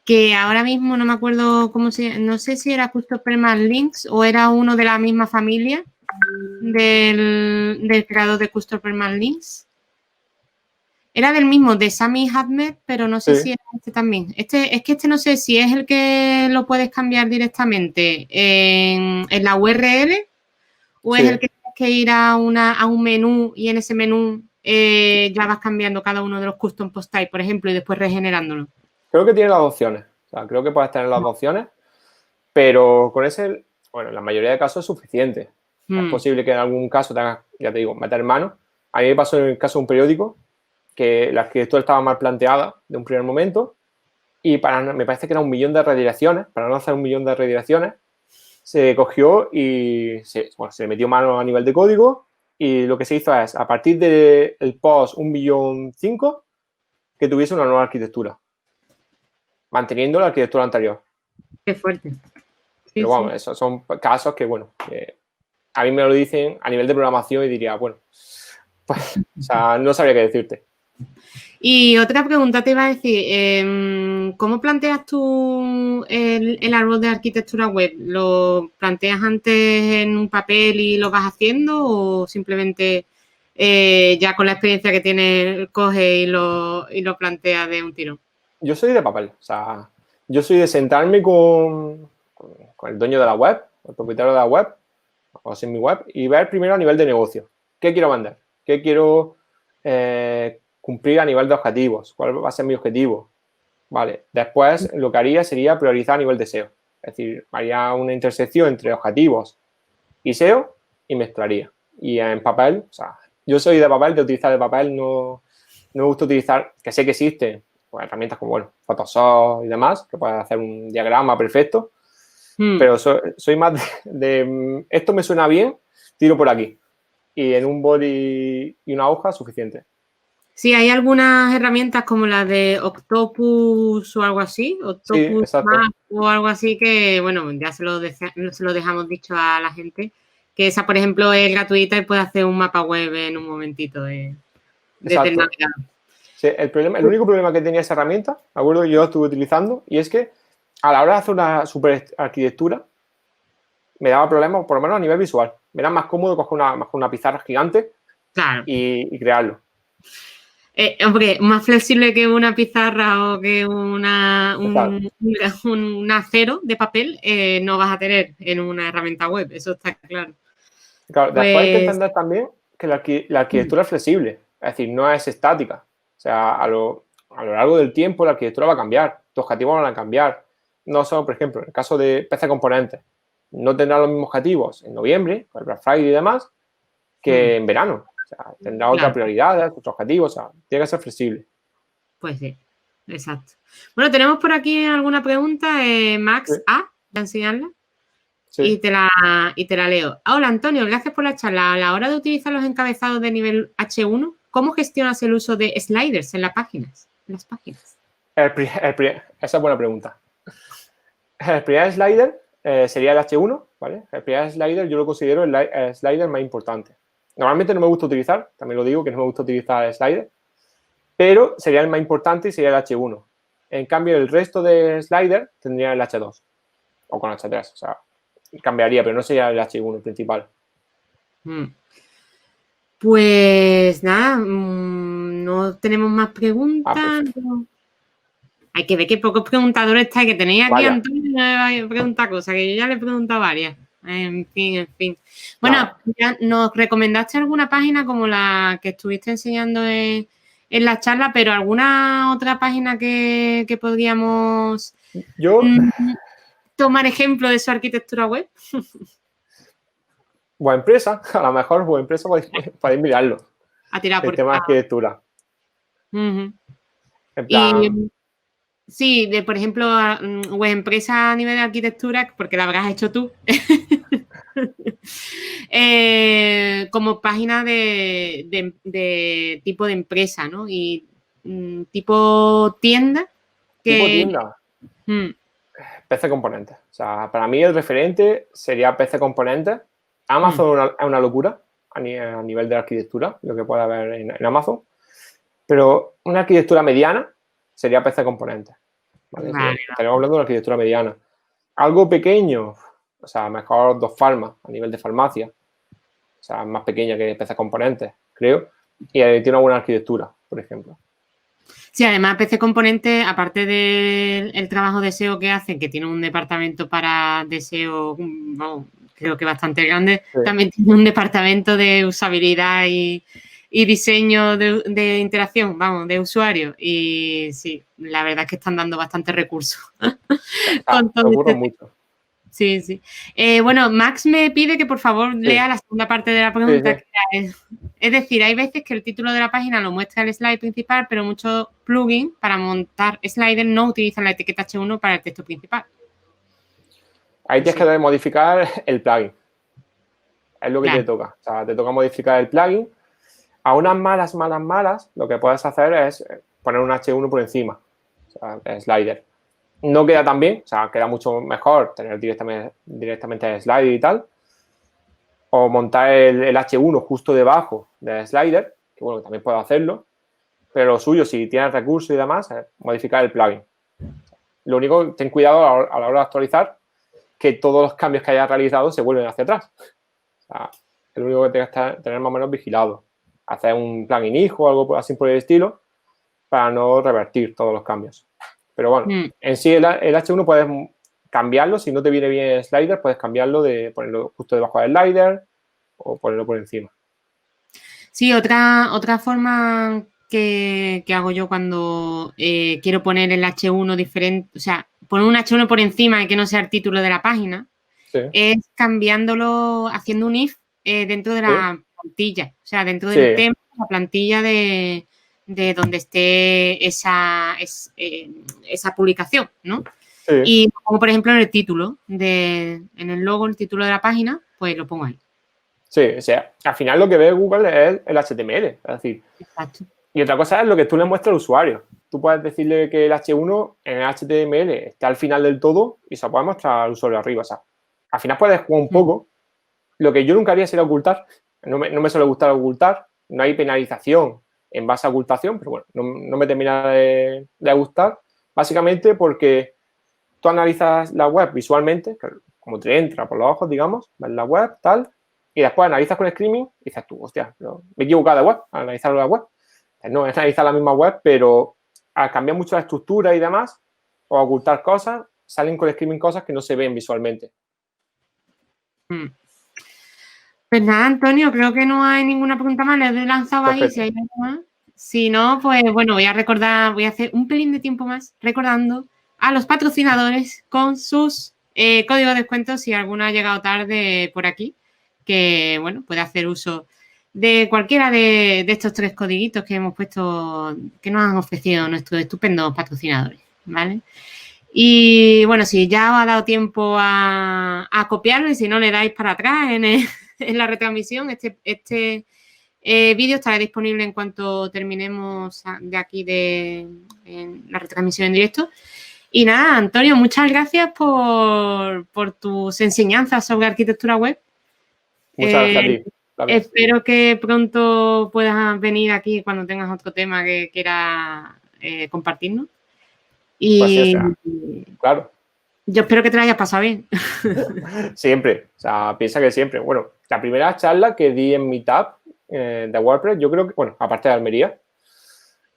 que ahora mismo no me acuerdo cómo no sé si era Custom Permalinks o era uno de la misma familia del creador de Custom Permalinks. Era del mismo, de Sami Ahmed, pero no sé si era este también. Es que no sé si es el que lo puedes cambiar directamente en la URL o es el que tienes que ir a un menú y en ese menú ya vas cambiando cada uno de los custom post type, por ejemplo, y después regenerándolo. Creo que tiene las opciones. O sea, creo que puedes tener las opciones, pero con ese, bueno, en la mayoría de casos es suficiente. Es posible que en algún caso tengas, ya te digo, meter mano. A mí me pasó en el caso de un periódico que la arquitectura estaba mal planteada de un primer momento y me parece que era 1 millón de redirecciones, para no hacer 1 millón de redirecciones, se cogió y se le metió mano a nivel de código y lo que se hizo es, a partir del post 1.500.000, que tuviese una nueva arquitectura, manteniendo la arquitectura anterior. Qué fuerte. Sí, pero bueno, esos son casos que, bueno, a mí me lo dicen a nivel de programación y diría, bueno, pues, o sea, no sabría qué decirte. Y otra pregunta te iba a decir, ¿cómo planteas tú el árbol de arquitectura web? ¿Lo planteas antes en un papel y lo vas haciendo o simplemente ya con la experiencia que tienes coges y lo planteas de un tirón? Yo soy de papel, o sea, yo soy de sentarme con el dueño de la web, el propietario de la web, o sin mi web, y ver primero a nivel de negocio. ¿Qué quiero vender? ¿Qué quiero cumplir a nivel de objetivos? ¿Cuál va a ser mi objetivo? Vale. Después lo que haría sería priorizar a nivel de SEO. Es decir, haría una intersección entre objetivos y SEO y mezclaría. Y en papel, o sea, yo soy de papel, de utilizar el papel, no me gusta utilizar, que sé que existen, pues, herramientas como, bueno, Photoshop y demás, que puedes hacer un diagrama perfecto, pero soy más de esto me suena bien, tiro por aquí. Y en un boli y una hoja, suficiente. Sí, hay algunas herramientas como la de Octopus o algo así, Sí, Octopus exacto. Map o algo así que, bueno, ya se lo dejamos dicho a la gente, que esa, por ejemplo, es gratuita y puede hacer un mapa web en un momentito desde el Exacto. navegador. Sí, el único problema que tenía esa herramienta, me acuerdo que yo la estuve utilizando, y es que a la hora de hacer una super arquitectura me daba problemas, por lo menos a nivel visual. Me era más cómodo coger una pizarra gigante Claro. y crearlo. Hombre, más flexible que una pizarra o que un acero de papel no vas a tener en una herramienta web, eso está claro. Claro, después hay que Pues entender también que la arquitectura es flexible, es decir, no es estática. O sea, a lo largo del tiempo la arquitectura va a cambiar, tus objetivos van a cambiar. No solo, por ejemplo, en el caso de PC Componentes, no tendrá los mismos objetivos en noviembre, con el Black Friday y demás, que en verano. O sea, tendrá otras claro, prioridades, otros objetivos, o sea, tiene que ser flexible. pues sí, exacto. Bueno, tenemos por aquí alguna pregunta, Sí, Max A, voy a enseñarla y sí. te la leo. Hola Antonio, gracias por la charla. A la hora de utilizar los encabezados de nivel H1, ¿cómo gestionas el uso de sliders en las páginas? Esa es buena pregunta. El primer slider sería el H1, ¿vale? El primer slider yo lo considero el slider más importante. Normalmente no me gusta utilizar, también lo digo, que no me gusta utilizar el slider, pero sería el más importante y sería el H1. En cambio, el resto de slider tendría el H2 o con H3, o sea, cambiaría, pero no sería el H1 principal. Pues nada, no tenemos más preguntas. Perfecto. Hay que ver qué pocos preguntadores está, que tenéis aquí Vaya, Antonio me pregunta cosas, que yo ya le he preguntado varias. En fin. Bueno, nada. ya ¿nos recomendaste alguna página como la que estuviste enseñando en la charla, pero alguna otra página que podríamos Yo, mm, tomar ejemplo de su arquitectura web? buena empresa, a lo mejor buena empresa podéis mirarlo, A tirar el por... tema de arquitectura. Ujú. En Y plan, sí, por ejemplo, web empresa a nivel de arquitectura, porque la habrás hecho tú. Como página de tipo de empresa, ¿no? Y tipo tienda tipo que... tienda, mm, PC Componentes. O sea, para mí el referente sería PC Componentes. Amazon es una locura a nivel de arquitectura, lo que puede haber en Amazon. Pero una arquitectura mediana sería PC Componentes. ¿Vale? vale. Estaremos hablando de una arquitectura mediana. Algo pequeño, o sea, mejor Dos Farmas a nivel de farmacia. O sea, más pequeña que PC Componentes, creo. Y tiene una buena arquitectura, por ejemplo. Sí, además PC Componente, aparte del trabajo de SEO que hacen, que tiene un departamento para de SEO, vamos, creo que bastante grande, Sí. también tiene un departamento de usabilidad y diseño de interacción, vamos, de usuario. Y sí, la verdad es que están dando bastantes recursos con todo Ocurre este tema. mucho. Sí. Bueno, Max me pide que por favor Sí, lea la segunda parte de la sí, pregunta. sí. Es decir, hay veces que el título de la página lo muestra el slide principal, pero muchos plugins para montar sliders no utilizan la etiqueta H1 para el texto principal. Ahí tienes Sí, que modificar el plugin. Es lo que te claro. toca. O sea, te toca modificar el plugin. A unas malas, lo que puedes hacer es poner un H1 por encima. O sea, el slider. No queda tan bien, o sea, queda mucho mejor tener directamente el slider y tal. O montar el H1 justo debajo del slider, que bueno, también puedo hacerlo. Pero lo suyo, si tienes recursos y demás, es modificar el plugin. Lo único, ten cuidado a la hora de actualizar, que todos los cambios que hayas realizado se vuelven hacia atrás. O sea, es lo único que tienes que tener más o menos vigilado. Hacer un plugin hijo o algo así por el estilo para no revertir todos los cambios. Pero bueno, en sí el H1 puedes cambiarlo. Si no te viene bien el slider, puedes cambiarlo de ponerlo justo debajo del slider o ponerlo por encima. Sí, otra forma que hago yo cuando quiero poner el H1 diferente, o sea, poner un H1 por encima y que no sea el título de la página, Sí, es cambiándolo, haciendo un if dentro de sí, la plantilla, o sea, dentro del sí, tema, la plantilla de donde esté esa publicación, ¿no? sí. Y como por ejemplo en el título, en el logo, el título de la página, pues lo pongo ahí. Sí, o sea, al final lo que ve Google es el HTML. Es decir, Exacto. Y otra cosa es lo que tú le muestras al usuario. Tú puedes decirle que el H1 en el HTML está al final del todo y se lo puedes mostrar al usuario arriba. O sea, al final puedes jugar un poco. Lo que yo nunca haría sería ocultar. No me suele gustar ocultar. No hay penalización en base a ocultación, pero bueno, no me termina de gustar. Básicamente porque tú analizas la web visualmente, como te entra por los ojos, digamos, ves la web, tal, y después analizas con streaming y dices tú, hostia, me he equivocado de web, al analizar la web. No es analizar la misma web, pero al cambiar mucho la estructura y demás, o ocultar cosas, salen con streaming cosas que no se ven visualmente. Pues nada, Antonio, creo que no hay ninguna pregunta más. Les he lanzado ahí si hay algo más. Si no, pues bueno, voy a hacer un pelín de tiempo más recordando a los patrocinadores con sus códigos de descuento si alguno ha llegado tarde por aquí, que bueno, puede hacer uso de cualquiera de estos 3 codiguitos que hemos puesto, que nos han ofrecido nuestros estupendos patrocinadores, ¿vale? Y bueno, si ya os ha dado tiempo a copiarlo y si no le dais para atrás en la retransmisión, este vídeo estará disponible en cuanto terminemos de aquí en la retransmisión en directo. Y nada, Antonio, muchas gracias por tus enseñanzas sobre arquitectura web. Muchas gracias a ti. Espero que pronto puedas venir aquí cuando tengas otro tema que quieras compartirnos. Y pues sí, o sea, claro. Yo espero que te lo hayas pasado bien. Siempre, o sea, piensa que siempre. Bueno, la primera charla que di en Meetup de WordPress, yo creo que, bueno, aparte de Almería,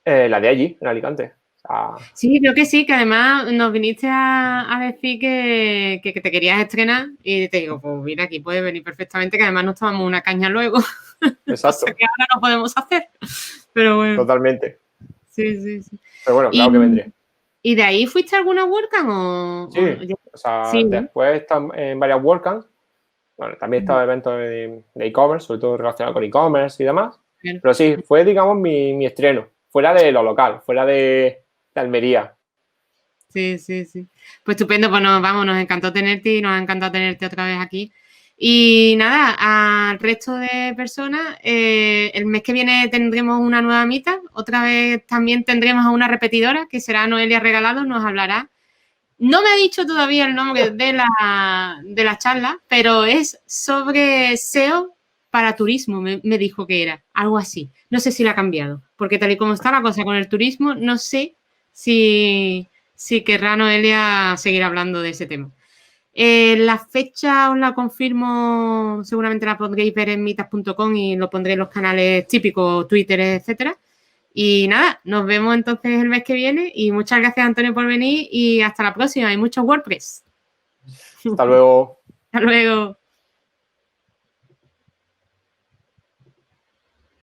la de allí, en Alicante. O sea, sí, creo que sí, que además nos viniste a decir que te querías estrenar y te digo, pues mira, aquí puedes venir perfectamente, que además nos tomamos una caña luego. Exacto. Cosa que ahora no podemos hacer. Pero bueno. Totalmente. Sí. Pero bueno, claro que vendré. ¿Y de ahí fuiste a alguna WordCamp? Sí, o sea, sí, después he estado en varias WordCamps. Bueno, también he estado en eventos de e-commerce, sobre todo relacionados con e-commerce y demás. Bien. Pero sí, fue, digamos, mi estreno. Fuera de lo local, fuera de Almería. Sí. Pues estupendo, pues nos encantó tenerte y nos ha encantado tenerte otra vez aquí. Y nada, al resto de personas, el mes que viene tendremos una nueva mitad. Otra vez también tendremos a una repetidora, que será Noelia Regalado, nos hablará. No me ha dicho todavía el nombre de la charla, pero es sobre SEO para turismo, me dijo que era, algo así. No sé si la ha cambiado, porque tal y como está la cosa con el turismo, no sé si querrá Noelia seguir hablando de ese tema. La fecha os la confirmo, seguramente la podréis ver en meetup.com y lo pondré en los canales típicos, Twitter, etcétera. Y nada, nos vemos entonces el mes que viene y muchas gracias, Antonio, por venir y hasta la próxima. Hay muchos WordPress. Hasta luego. Hasta luego.